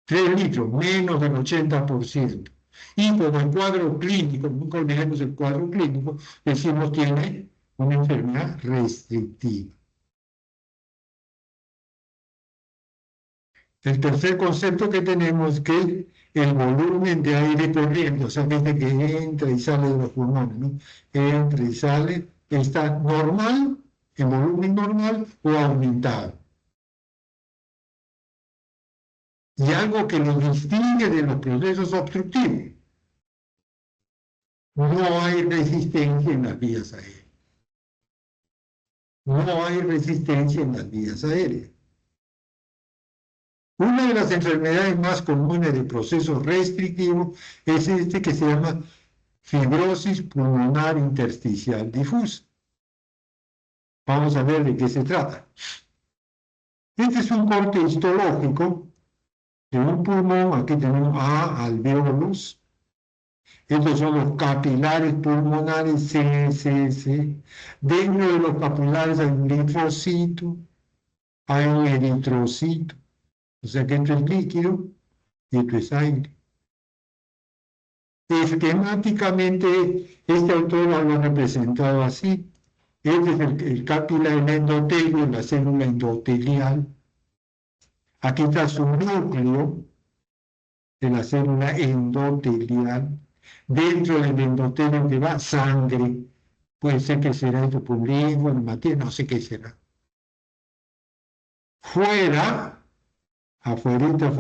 3 litros, menos del 80%. Y como el cuadro clínico, nunca olvidemos el cuadro clínico, decimos tiene una enfermedad restrictiva. El tercer concepto que tenemos es que el volumen de aire corriente, o sea, que entra y sale de los pulmones, ¿no? Entra y sale, está normal, en volumen normal o aumentado. Y algo que lo distingue de los procesos obstructivos. No hay resistencia en las vías aéreas. No hay resistencia en las vías aéreas. Una de las enfermedades más comunes de procesos restrictivos es este que se llama fibrosis pulmonar intersticial difusa. Vamos a ver de qué se trata. Este es un corte histológico de un pulmón. Aquí tenemos alvéolos. Estos son los capilares pulmonares C. Dentro de los capilares hay un linfocito, hay un eritrocito. O sea que esto es líquido y esto es aire. Esquemáticamente, este autor lo ha representado así. Este es el capilar, el endotelio, la célula endotelial. Aquí está su núcleo de la célula endotelial. Dentro del endotelio que va sangre. Puede ser que será hidropunlismo, hematía, no sé qué será. Fuera, afuerita,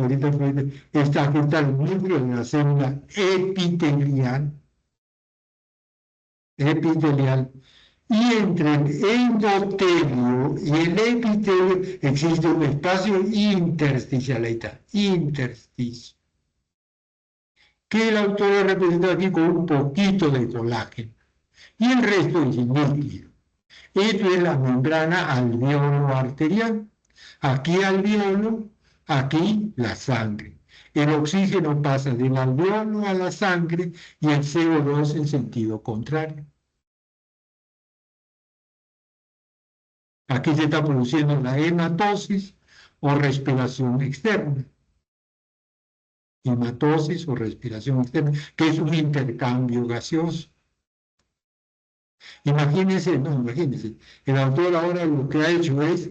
está aquí está el núcleo de la célula epitelial. Y entre el endotelio y el epitelio existe un espacio intersticial, ahí está, intersticio, que el autor ha representado aquí con un poquito de colágeno, y el resto es líquido. Esto es la membrana alveolo arterial, aquí alveolo, aquí la sangre. El oxígeno pasa del alveolo a la sangre y el CO2 en sentido contrario. Aquí se está produciendo la hematosis o respiración externa. Hematosis o respiración externa, que es un intercambio gaseoso. Imagínense, el autor ahora lo que ha hecho es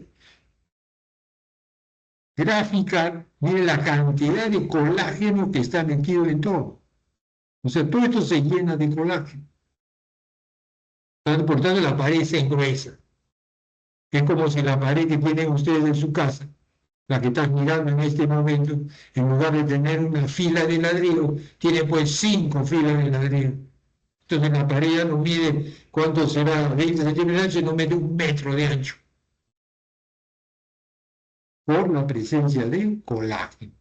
graficar, mire la cantidad de colágeno que está metido en todo. O sea, todo esto se llena de colágeno. Por tanto, la pared se engruesa. Es como si la pared que tienen ustedes en su casa, la que estás mirando en este momento, en lugar de tener una fila de ladrillo, tiene pues 5 filas de ladrillo. Entonces la pared ya no mide cuánto será, 20 centímetros de ancho, no mide 1 metro de ancho. Por la presencia de colágeno.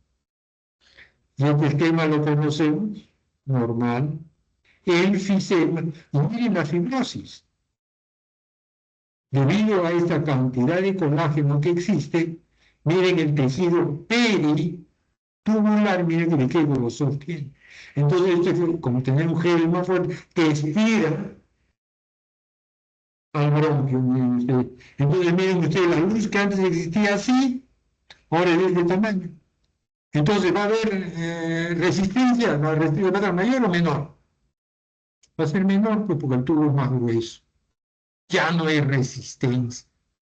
Y este esquema lo conocemos, normal. El enfisema, y miren la fibrosis. Debido a esta cantidad de colágeno que existe, miren el tejido peritubular, miren de qué grosor tiene. Entonces, como tener un gel más fuerte, que estira al bronquio. Entonces, miren ustedes, la luz que antes existía así, ahora es de este tamaño. Entonces, ¿va a haber resistencia? ¿La resistencia va a ser mayor o menor? Va a ser menor, pues, porque el tubo es más grueso. Ya no hay resistencia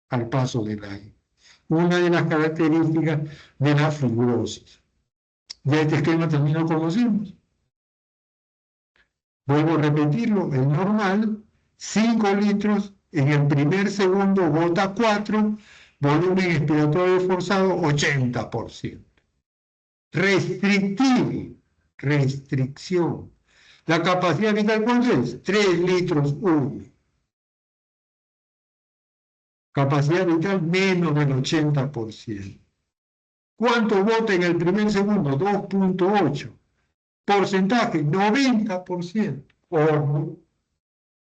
al paso del aire. Una de las características de la fibrosis. Ya este esquema también lo conocemos. Vuelvo a repetirlo, el normal, 5 litros, en el primer segundo bota 4, volumen expiratorio forzado 80%. Restrictivo, restricción. La capacidad vital, ¿cuánto es? 3 litros 1. Capacidad vital menos del 80%. ¿Cuánto bota en el primer segundo? 2.8. Porcentaje, 90%. Ojo,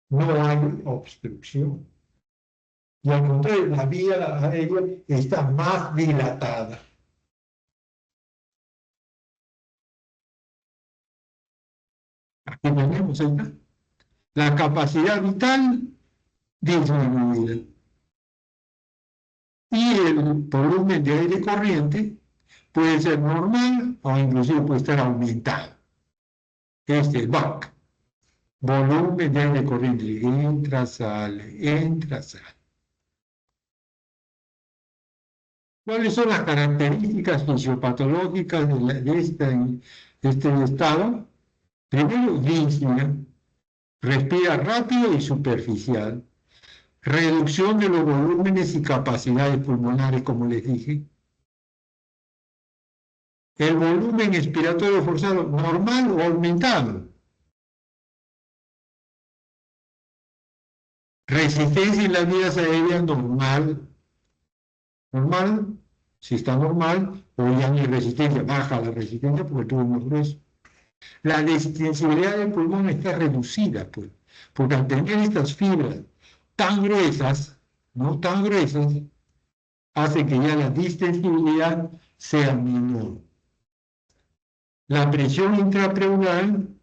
no hay obstrucción. Y al contrario, la vía aérea está más dilatada. Aquí tenemos la capacidad vital disminuida. Y el volumen de aire corriente puede ser normal o inclusive puede estar aumentado. Este es BAC. Volumen de aire corriente. Entra, sale, entra, sale. ¿Cuáles son las características fisiopatológicas de este estado? Primero, disnea, respira rápido y superficial, reducción de los volúmenes y capacidades pulmonares, como les dije. El volumen expiratorio forzado, normal o aumentado. Resistencia en las vías aéreas, normal. Normal, si está normal, o ya no hay resistencia, baja la resistencia porque tuvo más grueso. La distensibilidad del pulmón está reducida, pues, porque al tener estas fibras tan gruesas, no tan gruesas, hace que ya la distensibilidad sea menor. La presión intrapleural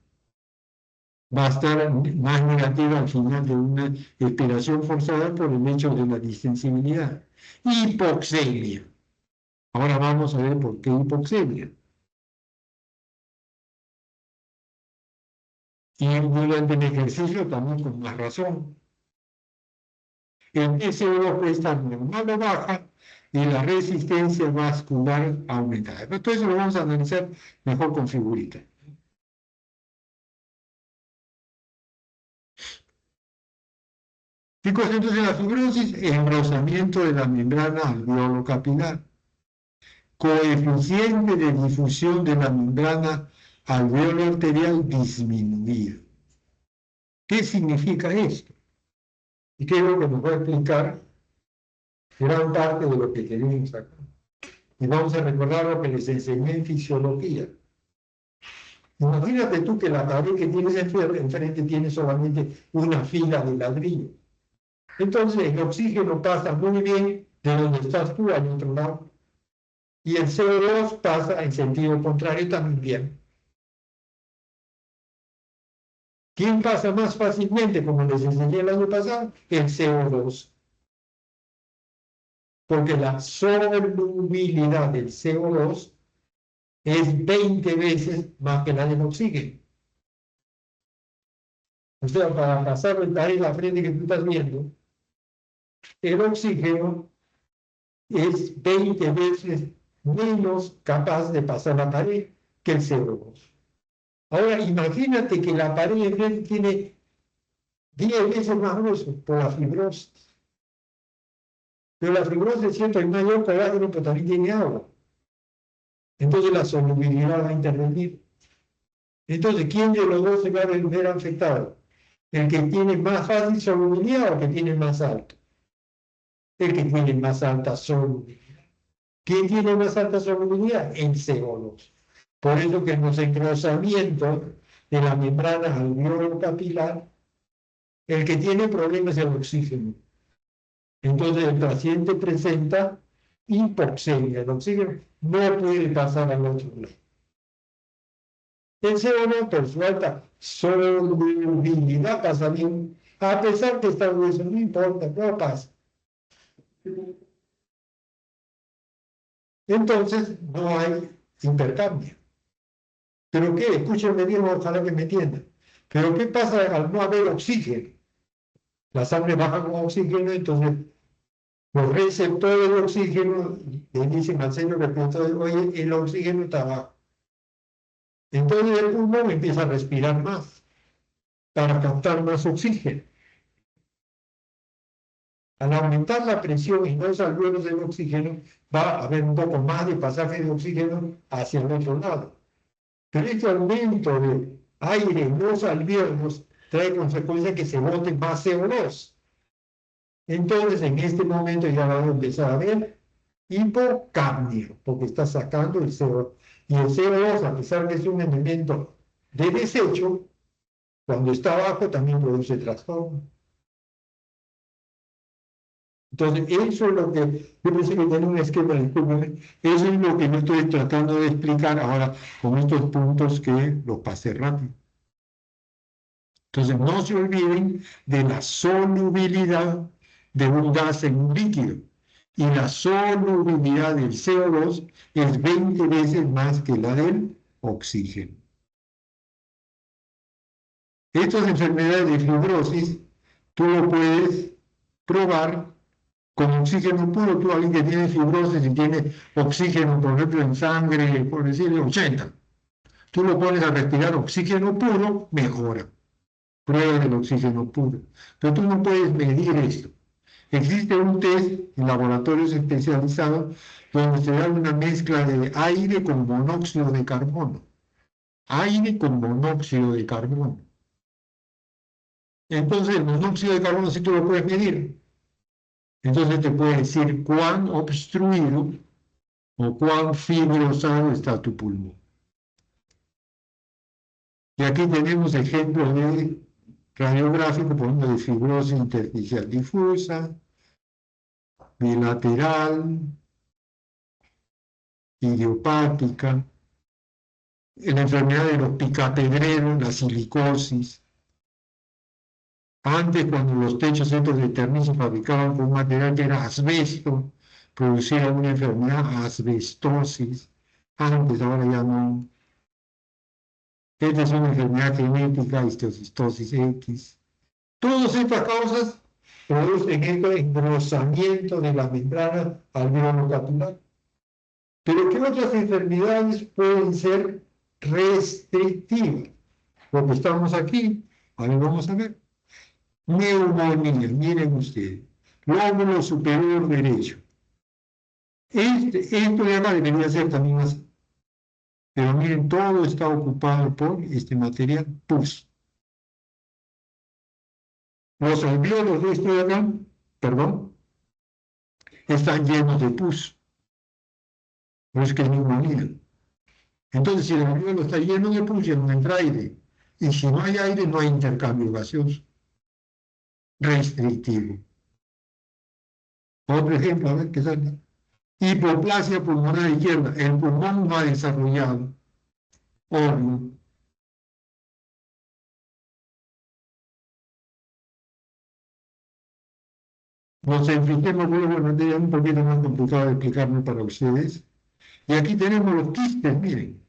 va a estar más negativa al final de una expiración forzada por el hecho de la distensibilidad. Hipoxemia. Ahora vamos a ver por qué hipoxemia. Y durante el ejercicio también con más razón. El TCO2 está normal o baja y la resistencia vascular aumentada. Pero todo eso lo vamos a analizar mejor con figuritas. Chicos, entonces la fibrosis, engrosamiento de la membrana alveolo-capilar. Coeficiente de difusión de la membrana alveolo-arterial disminuido. ¿Qué significa esto? Y qué es lo que nos va a explicar gran parte de lo que tenemos acá. Y vamos a recordar lo que les enseñé en fisiología. Imagínate tú que la pared que tienes enfrente tiene solamente una fila de ladrillo. Entonces el oxígeno pasa muy bien de donde estás tú al otro lado. Y el CO2 pasa en sentido contrario también bien. ¿Quién pasa más fácilmente, como les enseñé el año pasado? El CO2. Porque la solubilidad del CO2 es 20 veces más que la del oxígeno. O sea, para pasar el aire en la frente que tú estás viendo, el oxígeno es 20 veces menos capaz de pasar la pared que el CO2. Ahora, imagínate que la pared de frente tiene 10 veces más grueso por la fibrosis. Pero la fibrosis siempre es mayor colágeno, pero también tiene agua. Entonces la solubilidad va a intervenir. Entonces, ¿quién de los dos se va a ver afectado? ¿El que tiene más fácil solubilidad o el que tiene más alto? El que tiene más alta solubilidad. ¿Quién tiene más alta solubilidad? El CO2. Por eso que en los engrosamientos de la membrana alveolo-capilar, el que tiene problemas es el oxígeno. Entonces el paciente presenta hipoxemia. El oxígeno no puede pasar al otro lado. El CO2 por su alta solubilidad pasa bien, a pesar que está grueso, no importa, no pasa. Entonces no hay intercambio. ¿Pero qué? Escúchenme bien, ojalá que me entiendan. ¿Pero qué pasa al no haber oxígeno? La sangre baja con oxígeno, entonces los receptores de oxígeno le dicen al centro respiratorio, oye, el oxígeno está bajo. Entonces el pulmón empieza a respirar más para captar más oxígeno. Al aumentar la presión en los alveolos del oxígeno, va a haber un poco más de pasaje de oxígeno hacia el otro lado. Pero este aumento de aire en los alveolos trae consecuencia que se bote más CO2. Entonces, en este momento ya vamos a empezar a ver hipocapnia, porque está sacando el CO2. Y el CO2, a pesar de que es un elemento de desecho, cuando está bajo también produce trastorno. Entonces, eso es lo que, yo pensé que tenía un esquema, discúlpeme, eso es lo que yo estoy tratando de explicar ahora con estos puntos que los pasé rápido. Entonces, no se olviden de la solubilidad de un gas en un líquido. Y la solubilidad del CO2 es 20 veces más que la del oxígeno. Estas enfermedades de fibrosis, tú lo puedes probar con oxígeno puro. Tú, alguien que tiene fibrosis y tiene oxígeno, por ejemplo, en sangre, por decirle 80, tú lo pones a respirar oxígeno puro, mejora. Prueba del oxígeno puro. Pero tú no puedes medir esto. Existe un test en laboratorios especializados donde se da una mezcla de aire con monóxido de carbono. Aire con monóxido de carbono. Entonces, el monóxido de carbono sí tú lo puedes medir. Entonces te puede decir cuán obstruido o cuán fibrosado está tu pulmón. Y aquí tenemos ejemplos de radiográfico, por ejemplo, de fibrosis intersticial difusa, bilateral, idiopática, la enfermedad de los picapedreros, la silicosis. Antes, cuando los techos estos de Terni se fabricaban con un material que era asbesto, producía una enfermedad, asbestosis. Antes, ahora ya no. Esta es una enfermedad genética, histocistosis X. Todas estas causas producen este engrosamiento de la membrana alveolo-capilar. Pero ¿qué otras enfermedades pueden ser restrictivas? Porque estamos aquí, ahora vamos a ver. Neumonía, miren ustedes, lóbulo superior derecho. Esto de acá debería ser también así. Pero miren, todo está ocupado por este material pus. Los alvéolos de esto de acá, perdón, están llenos de pus. No es que es neumonía. Entonces, si el alvéolo está lleno de pus, ya no entra aire. Y si no hay aire, no hay intercambio gaseoso. Restrictivo. Otro ejemplo, a ver qué sale. Hipoplasia pulmonar izquierda. El pulmón no ha desarrollado órgano. Los enfistemas, bueno, es un poquito más complicado de explicarme para ustedes. Y aquí tenemos los quistes, miren.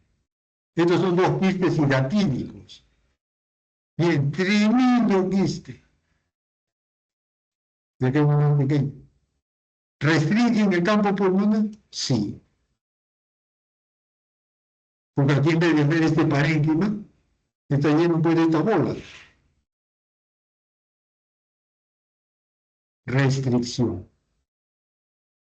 Estos son dos quistes hidatídicos. Bien, tremendo quiste. De que es más pequeño. ¿Restringen el campo pulmonar? Sí. Porque aquí en vez de ver este parénquima, está lleno pues de esta bola. Restricción.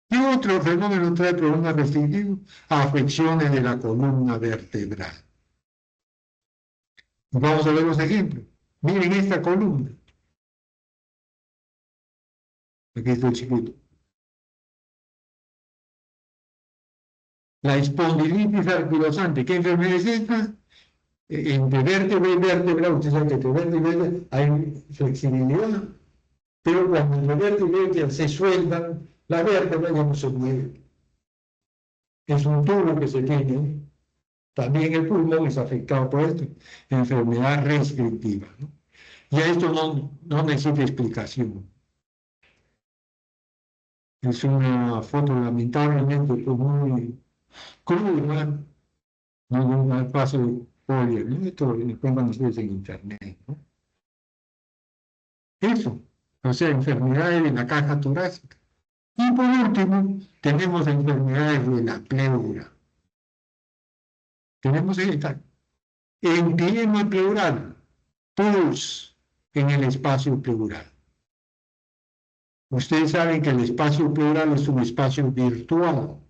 ¿Qué otro fenómeno trae problemas restrictivos? Afecciones de la columna vertebral. Vamos a ver los ejemplos. Miren esta columna. Aquí está el chiquito. La espondilitis anquilosante. ¿Qué enfermedad es esta? Entre vértebra y vértebra, ustedes saben que entre vértebra y vértebra hay flexibilidad, pero cuando entre vértebra y vértebra se sueltan, la vértebra ya no se mueve. Es un tubo que se tiene. También el pulmón es afectado por esto, enfermedad restrictiva, ¿no? Y a esto no necesita explicación. Es una foto lamentablemente pues, muy cruda, no de un paso de polio, ¿no? Esto lo encuentran ustedes en internet, ¿no? Eso, o sea, enfermedades de la caja torácica. Y por último, tenemos enfermedades de la pleura. Tenemos esta, empiema pleural, pus en el espacio pleural. Ustedes saben que el espacio pleural es un espacio virtual,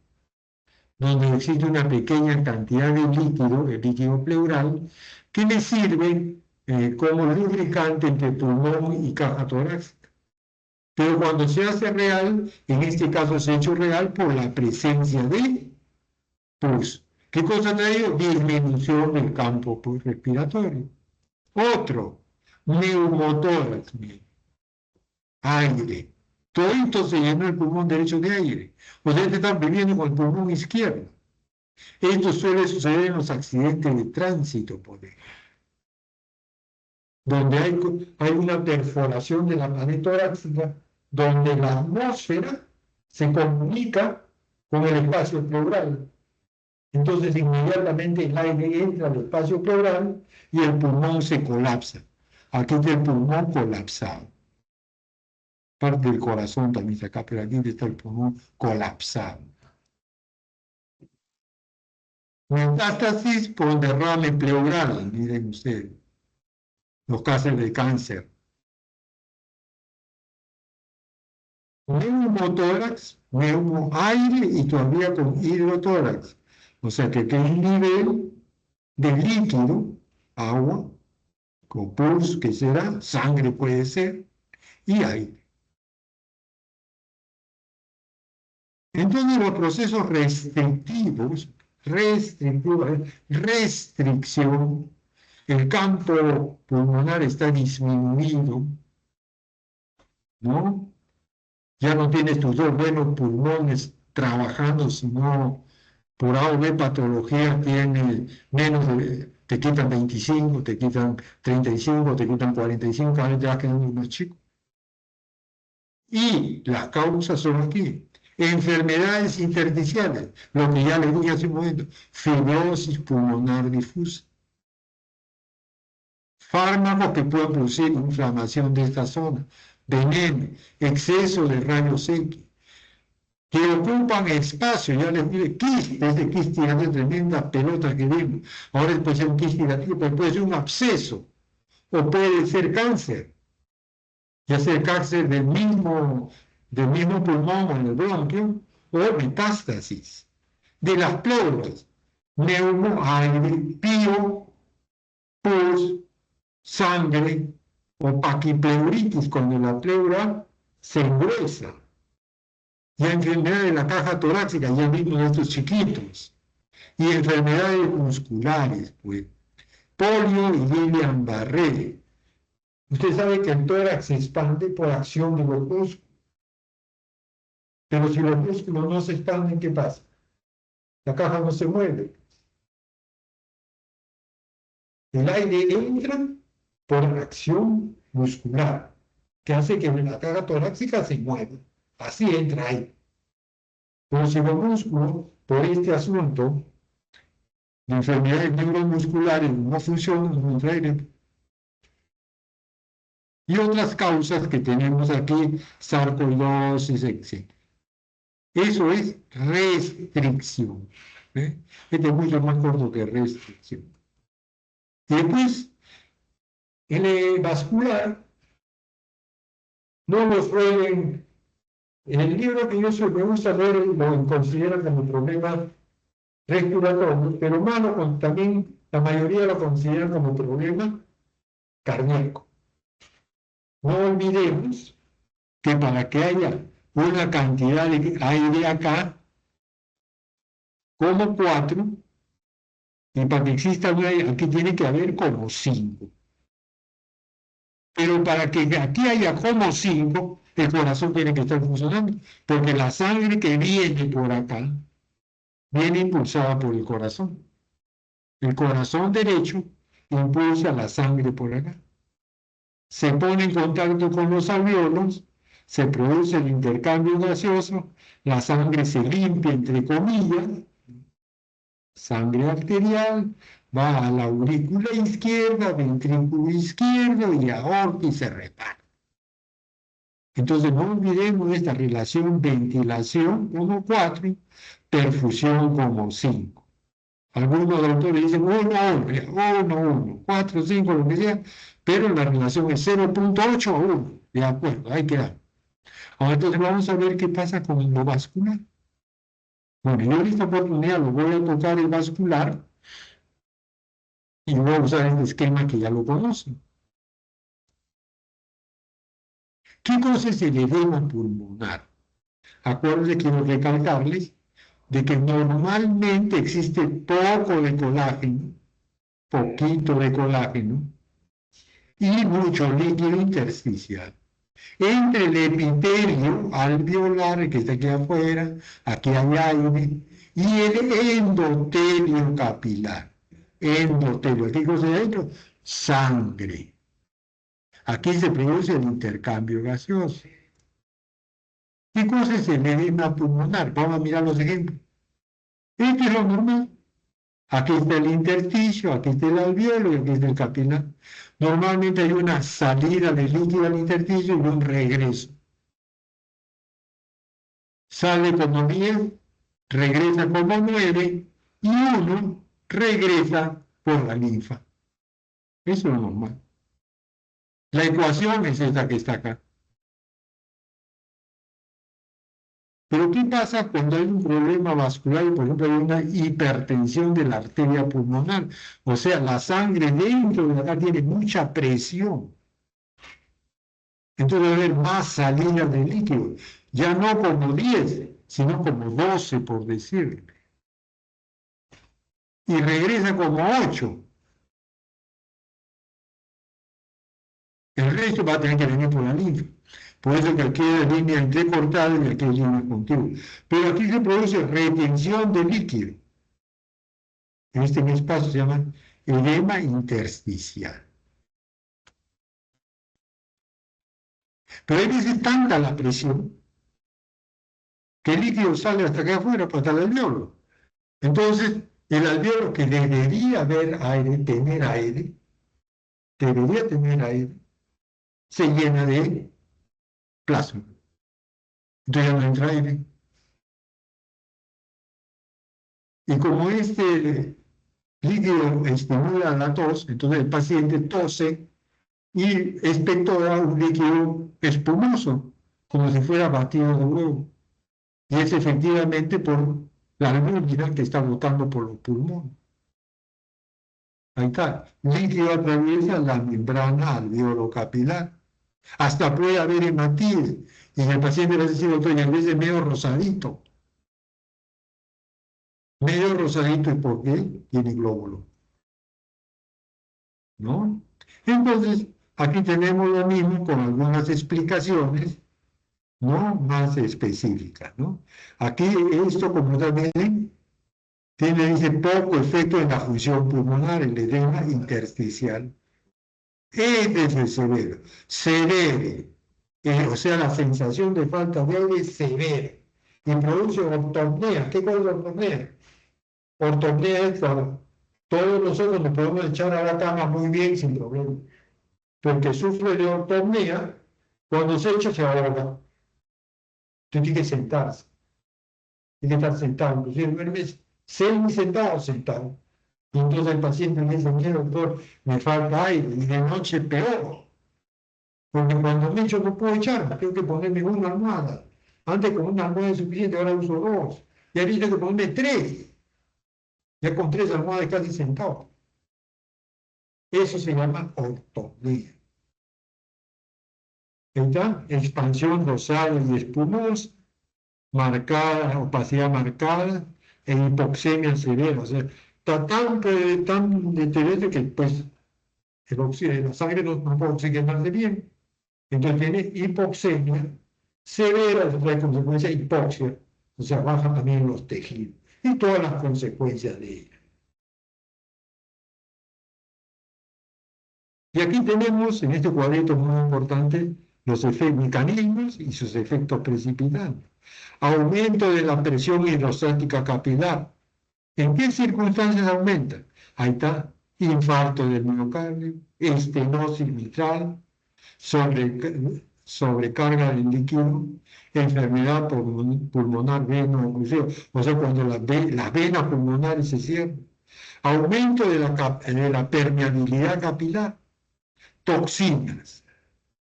donde existe una pequeña cantidad de líquido, el líquido pleural, que le sirve como lubricante entre pulmón y caja torácica. Pero cuando se hace real, en este caso se ha hecho real por la presencia de pus. ¿Qué cosa trae? Disminución del campo respiratorio. Otro, neumotórax, aire. Todo esto se llenó el pulmón derecho de aire. Ustedes están viviendo con el pulmón izquierdo. Esto suele suceder en los accidentes de tránsito, por ejemplo, donde hay una perforación de la pared torácica, donde la atmósfera se comunica con el espacio pleural. Entonces inmediatamente el aire entra al espacio pleural y el pulmón se colapsa. Aquí está el pulmón colapsado. Parte del corazón también está acá, pero aquí está el pulmón colapsado. Metástasis por derrame pleural, miren ustedes, los casos de cáncer. Neumotórax, neumoaire y todavía con hidrotórax. O sea que tiene un nivel de líquido, agua, con pus, que será, sangre puede ser, y aire. Entonces los procesos restricción, el campo pulmonar está disminuido, ¿no? Ya no tienes tus dos buenos pulmones trabajando, sino por A o B patología tiene menos de, te quitan 25, te quitan 35, te quitan 45, cada vez te vas quedando más chico. Y las causas son aquí. Enfermedades intersticiales, lo que ya le dije hace un momento, fibrosis pulmonar difusa. Fármacos que pueden producir inflamación de esta zona, veneno, exceso de rayos X, que ocupan espacio, ya les dije, quiste, ese quiste es una tremenda pelota que vimos. Ahora puede ser un quiste negativo, pero puede ser un absceso, o puede ser cáncer, ya sea cáncer del mismo pulmón o en el bronquio, o metástasis de las pleuras, neumoaire, pío, pus, sangre, o paquipleuritis, cuando la pleura se engruesa. Y enfermedades de la caja torácica, ya vimos de estos chiquitos, y enfermedades musculares, pues, polio y Guillain-Barré. Usted sabe que el tórax se expande por acción de los músculos, pero si los músculos no se expanden, ¿qué pasa? La caja no se mueve. El aire entra por acción muscular, que hace que la caja torácica se mueva. Así entra aire. Pero si los músculos, por este asunto de enfermedades neuromusculares, no funcionan, no entra aire. Y otras causas que tenemos aquí, sarcoidosis, etc. Eso es restricción. Este es mucho más corto que restricción. Y después, el vascular, no lo suelen, en el libro que yo me gusta leer, lo consideran como problema respiratorio, pero malo, también la mayoría lo consideran como problema cardíaco. No olvidemos que para que haya una cantidad de aire acá, como 4, y para que exista un aire, aquí tiene que haber como 5. Pero para que aquí haya como 5, el corazón tiene que estar funcionando, porque la sangre que viene por acá, viene impulsada por el corazón. El corazón derecho impulsa la sangre por acá. Se pone en contacto con los alvéolos, se produce el intercambio gaseoso, la sangre se limpia, entre comillas, sangre arterial, va a la aurícula izquierda, ventrículo izquierdo y aorta y se reparte. Entonces no olvidemos esta relación ventilación como 4, perfusión como 5. Algunos doctores dicen 1, 4, 5, lo que sea, pero la relación es 0.8 a 1. De acuerdo, ahí queda. Ahora entonces vamos a ver qué pasa con lo vascular. Bueno, yo en esta oportunidad lo voy a tocar el vascular y voy a usar este esquema que ya lo conocen. ¿Qué cosa es el edema pulmonar? Acuérdense, quiero recalcarles de que normalmente existe poco de colágeno, poquito de colágeno, y mucho líquido intersticial. Entre el epitelio alveolar, que está aquí afuera, aquí hay aire, y el endotelio capilar. Endotelio, ¿qué cosa hay dentro? Sangre. Aquí se produce el intercambio gaseoso. ¿Qué cosa es el edema pulmonar? Vamos a mirar los ejemplos. Esto es lo normal. Aquí está el intersticio, aquí está el alveolo y aquí está el capilar. Normalmente hay una salida de líquido al intersticio y un regreso. Sale como 10, regresa como 9 y 1 regresa por la linfa. Eso es normal. La ecuación es esta que está acá. Pero ¿qué pasa cuando hay un problema vascular y, por ejemplo, hay una hipertensión de la arteria pulmonar? O sea, la sangre dentro de acá tiene mucha presión. Entonces debe haber más salida de líquido. Ya no como 10, sino como 12, por decirlo. Y regresa como 8. El resto va a tener que venir por la linfa. Por eso que aquí hay línea entrecortada y aquí hay línea continua. Pero aquí se produce retención de líquido. En este espacio se llama edema intersticial. Pero hay veces tanta la presión que el líquido sale hasta acá afuera, hasta el alveolo. Entonces, el alveolo que debería tener aire, se llena de plasma. Entonces ya no entra aire. Y como este líquido estimula la tos, entonces el paciente tose y expectora un líquido espumoso, como si fuera batido de huevo. Y es efectivamente por la albúmina que está botando por los pulmones. Ahí está. Líquido atraviesa la membrana alveolo-capilar. Hasta puede haber hematíes. Y el paciente va a decir, doctor, en vez de medio rosadito. Medio rosadito, ¿y por qué? Tiene glóbulo. ¿No? Entonces, aquí tenemos lo mismo con algunas explicaciones, ¿no? Más específicas, ¿no? Aquí esto, como también dice, poco efecto en la función pulmonar, el edema intersticial. Este es el severo. Severo. O sea, la sensación de falta de aire es severa. Y produce ortopnea. ¿Qué cosa es ortopnea? Ortopnea es cuando todos nosotros nos podemos echar a la cama muy bien sin problema. Porque sufre de ortopnea, cuando se echa se ahoga. Tiene que sentarse. Tiene que estar sentado. Inclusive duermes sentado o sentado. Y entonces el paciente me dice, mire doctor, me falta aire. Y de noche peor. Porque cuando me echo no puedo echar, tengo que ponerme una almohada. Antes con una almohada es suficiente, ahora uso 2. Y ahí tengo que ponerme 3. Ya con 3 almohadas casi sentado. Eso se llama ortopnea. ¿Está? Expansión dorsal y espumosa, marcada, opacidad marcada, e hipoxemia severa. O sea, está tan deteriorado que pues, la sangre no puede oxigenarse bien. Entonces tiene hipoxemia severa, trae consecuencia hipoxia, o sea, bajan también los tejidos y todas las consecuencias de ella. Y aquí tenemos, en este cuadrito muy importante, los mecanismos y sus efectos precipitantes. Aumento de la presión hidrostática capilar. ¿En qué circunstancias aumenta? Ahí está, infarto del miocardio, estenosis mitral, sobrecarga del líquido, enfermedad pulmonar veno-oclusiva, o sea, cuando las venas pulmonares se cierran, aumento de la permeabilidad capilar, toxinas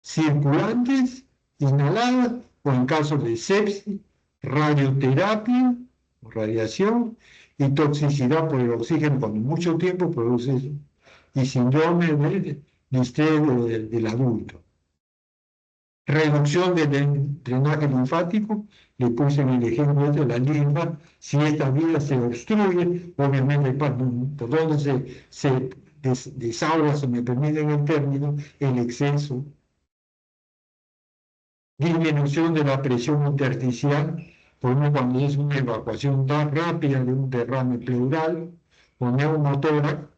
circulantes, inhaladas, o en caso de sepsis, radioterapia, o radiación, y toxicidad por el oxígeno, cuando mucho tiempo produce eso, y síndrome de distrés del adulto. Reducción del drenaje linfático, le puse en el ejemplo de la linfa, si esta vía se obstruye, obviamente por donde se desahoga, si me permiten el término, el exceso. Disminución de la presión intersticial, por ejemplo, cuando es una evacuación tan rápida de un derrame pleural o neumotórax.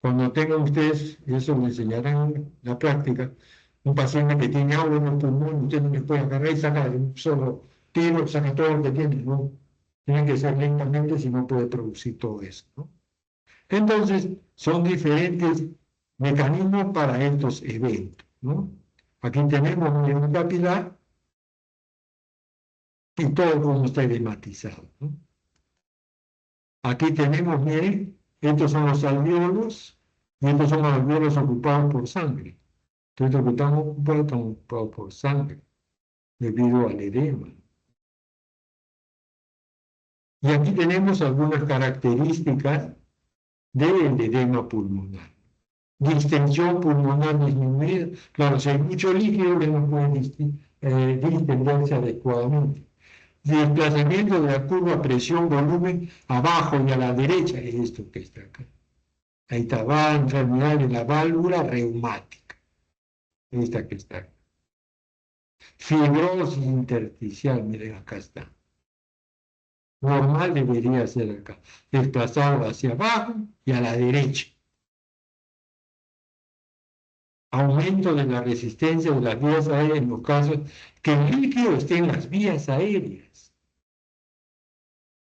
Cuando tengan ustedes, y eso lo enseñarán en la práctica, un paciente que tiene agua en el pulmón, usted no le puede agarrar y sacar de un solo tiro, saca todo lo que tiene, ¿no? Tiene que ser lentamente si no puede producir todo eso, ¿no? Entonces, son diferentes mecanismos para estos eventos, ¿no? Aquí tenemos un capilar y todo como está edematizado, ¿no? Aquí tenemos, miren, estos son los alvéolos y estos son los alvéolos ocupados por sangre. Entonces, lo que estamos ocupados por sangre debido al edema. Y aquí tenemos algunas características del edema pulmonar. Distensión pulmonar disminuida. Claro, si hay mucho líquido que no puede distenderse adecuadamente. Desplazamiento de la curva presión-volumen abajo y a la derecha, es esto que está acá. Ahí está, va a enfermedad de la válvula reumática. Esta que está acá. Fibrosis intersticial, miren, acá está. Normal debería ser acá, desplazado hacia abajo y a la derecha. Aumento de la resistencia de las vías aéreas en los casos que el líquido esté en las vías aéreas.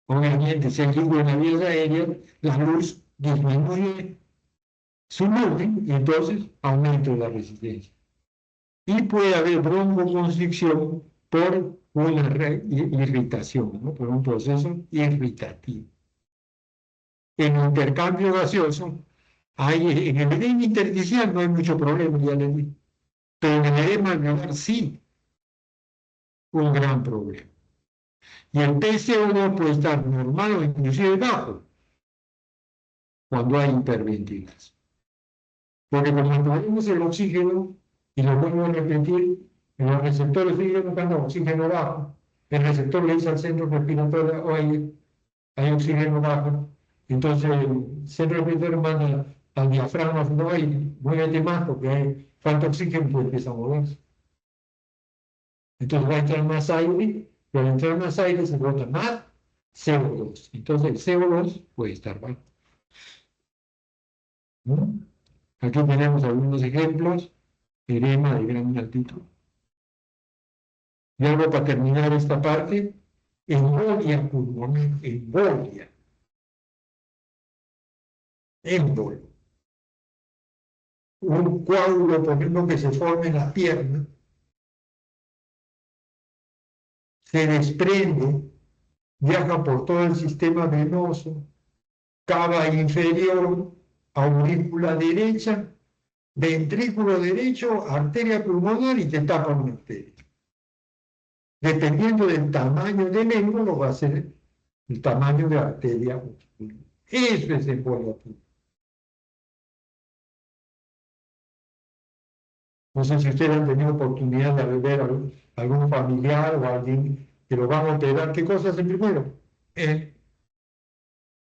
Obviamente, si hay líquido en las vías aéreas, la luz disminuye su volumen y entonces aumento de la resistencia. Y puede haber broncoconstricción por una irritación, ¿no? Por un proceso irritativo. En el intercambio gaseoso, en el edema intersticial no hay mucho problema, ya les dije. Pero en el edema alveolar sí, un gran problema. Y el PCO2 puede estar normal o inclusive bajo cuando hay hiperventilación. Porque cuando ponemos el oxígeno, y lo vuelvo a repetir, en los receptores siguen buscando oxígeno bajo, el receptor le dice al centro respiratorio, oye, hay oxígeno bajo, entonces el centro respiratorio manda al diafragma, no hay, muévete más porque hay falta oxígeno, pues empieza a moverse. Entonces va a entrar más aire, pero al entrar más aire se bota más CO2. Entonces el CO2 puede estar bajo. ¿No? Aquí tenemos algunos ejemplos, edema de gran altitud. Y algo para terminar esta parte, embolia pulmonar, embolia. Émbolo. Un coágulo, por ejemplo, que se forma en la pierna, se desprende, viaja por todo el sistema venoso, cava inferior, aurícula derecha, ventrículo derecho, arteria pulmonar y te tapa una arteria. Dependiendo del tamaño del émbolo, va a ser el tamaño de arteria pulmonar. Eso es embolia pulmonar. No sé si ustedes han tenido oportunidad de ver a algún familiar o alguien que lo van a operar. ¿Qué cosas hacen primero?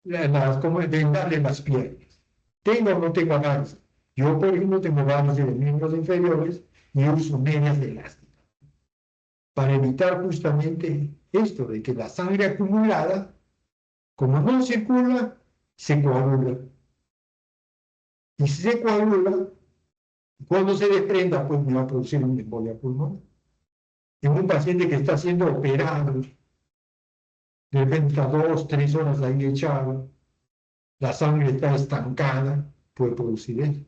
Vendarle las piernas. ¿Tengo o no tengo avance? Yo, por ejemplo, tengo avance de miembros inferiores y uso medias elásticas para evitar justamente esto de que la sangre acumulada, como no circula, se coagula. Y si se coagula, cuando se desprenda, pues me va a producir una embolia pulmonar. En un paciente que está siendo operado, de repente está 2, 3 horas ahí echado, la sangre está estancada, puede producir eso.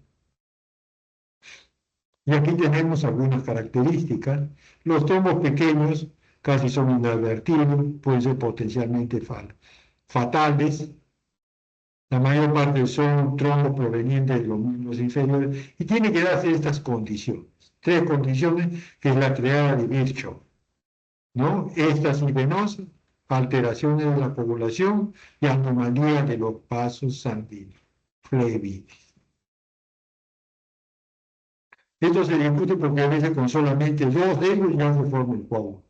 Y aquí tenemos algunas características. Los trombos pequeños casi son inadvertidos, pueden ser potencialmente fatales. La mayor parte son trombos provenientes de los miembros inferiores y tiene que darse estas condiciones. 3 condiciones que es la triada de Virchow, ¿no? Éstasis venosa, alteraciones de la coagulación y anomalía de los vasos sanguíneos, flebitis. Esto se discute porque a veces con solamente 2 de ellos ya se forma el coágulo.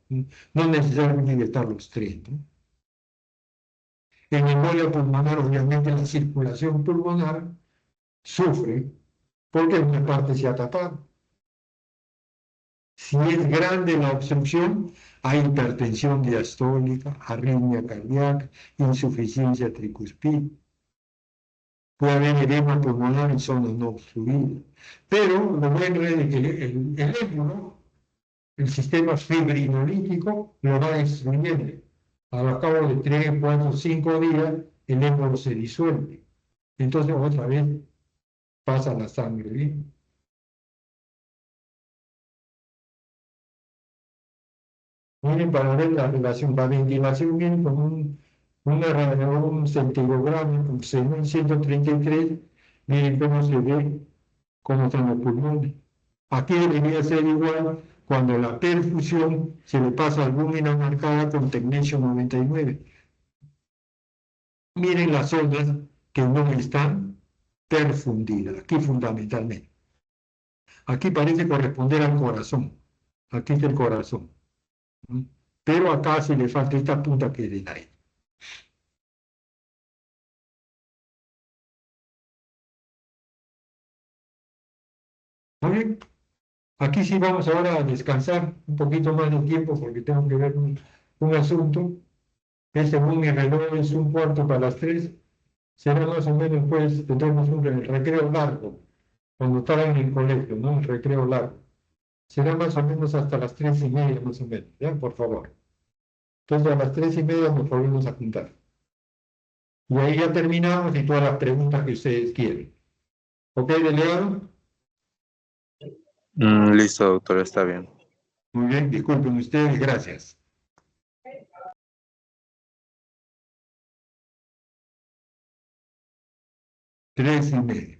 No necesariamente tienen que estar los 3, ¿no? En embolia pulmonar, obviamente, la circulación pulmonar sufre porque una parte se ha tapado. Si es grande la obstrucción, hay hipertensión diastólica, arritmia cardíaca, insuficiencia tricuspide. Puede haber edema pulmonar en zonas no obstruidas. Pero lo bueno es que el émbolo, el sistema fibrinolítico, lo va destruyendo. Al cabo de 3, 4, 5 días, el émbolo se disuelve. Entonces, otra vez, pasa la sangre, ¿bien? Miren, para ver la relación, la ventilación viene con un centilogramo, según 133, miren cómo se ve, cómo están los pulmones. Aquí debería ser igual cuando la perfusión se le pasa albúmina marcada con tecnecio 99. Miren las zonas que no están perfundidas, aquí fundamentalmente. Aquí parece corresponder al corazón. Aquí está el corazón. Pero acá se le falta esta punta que es del aire. Muy bien. Aquí sí vamos ahora a descansar un poquito más de tiempo porque tengo que ver un asunto. Según mi reloj es 1:15 será más o menos, pues, tendremos un recreo largo, cuando estaba en el colegio, ¿no? Un recreo largo. Será más o menos hasta las 3:30, más o menos, ¿ya? Por favor. Entonces, a las 3:30 nos volvemos a juntar. Y ahí ya terminamos y todas las preguntas que ustedes quieren. ¿Ok, delegado? Listo, doctor, está bien. Muy bien, disculpen ustedes, gracias. 3:30.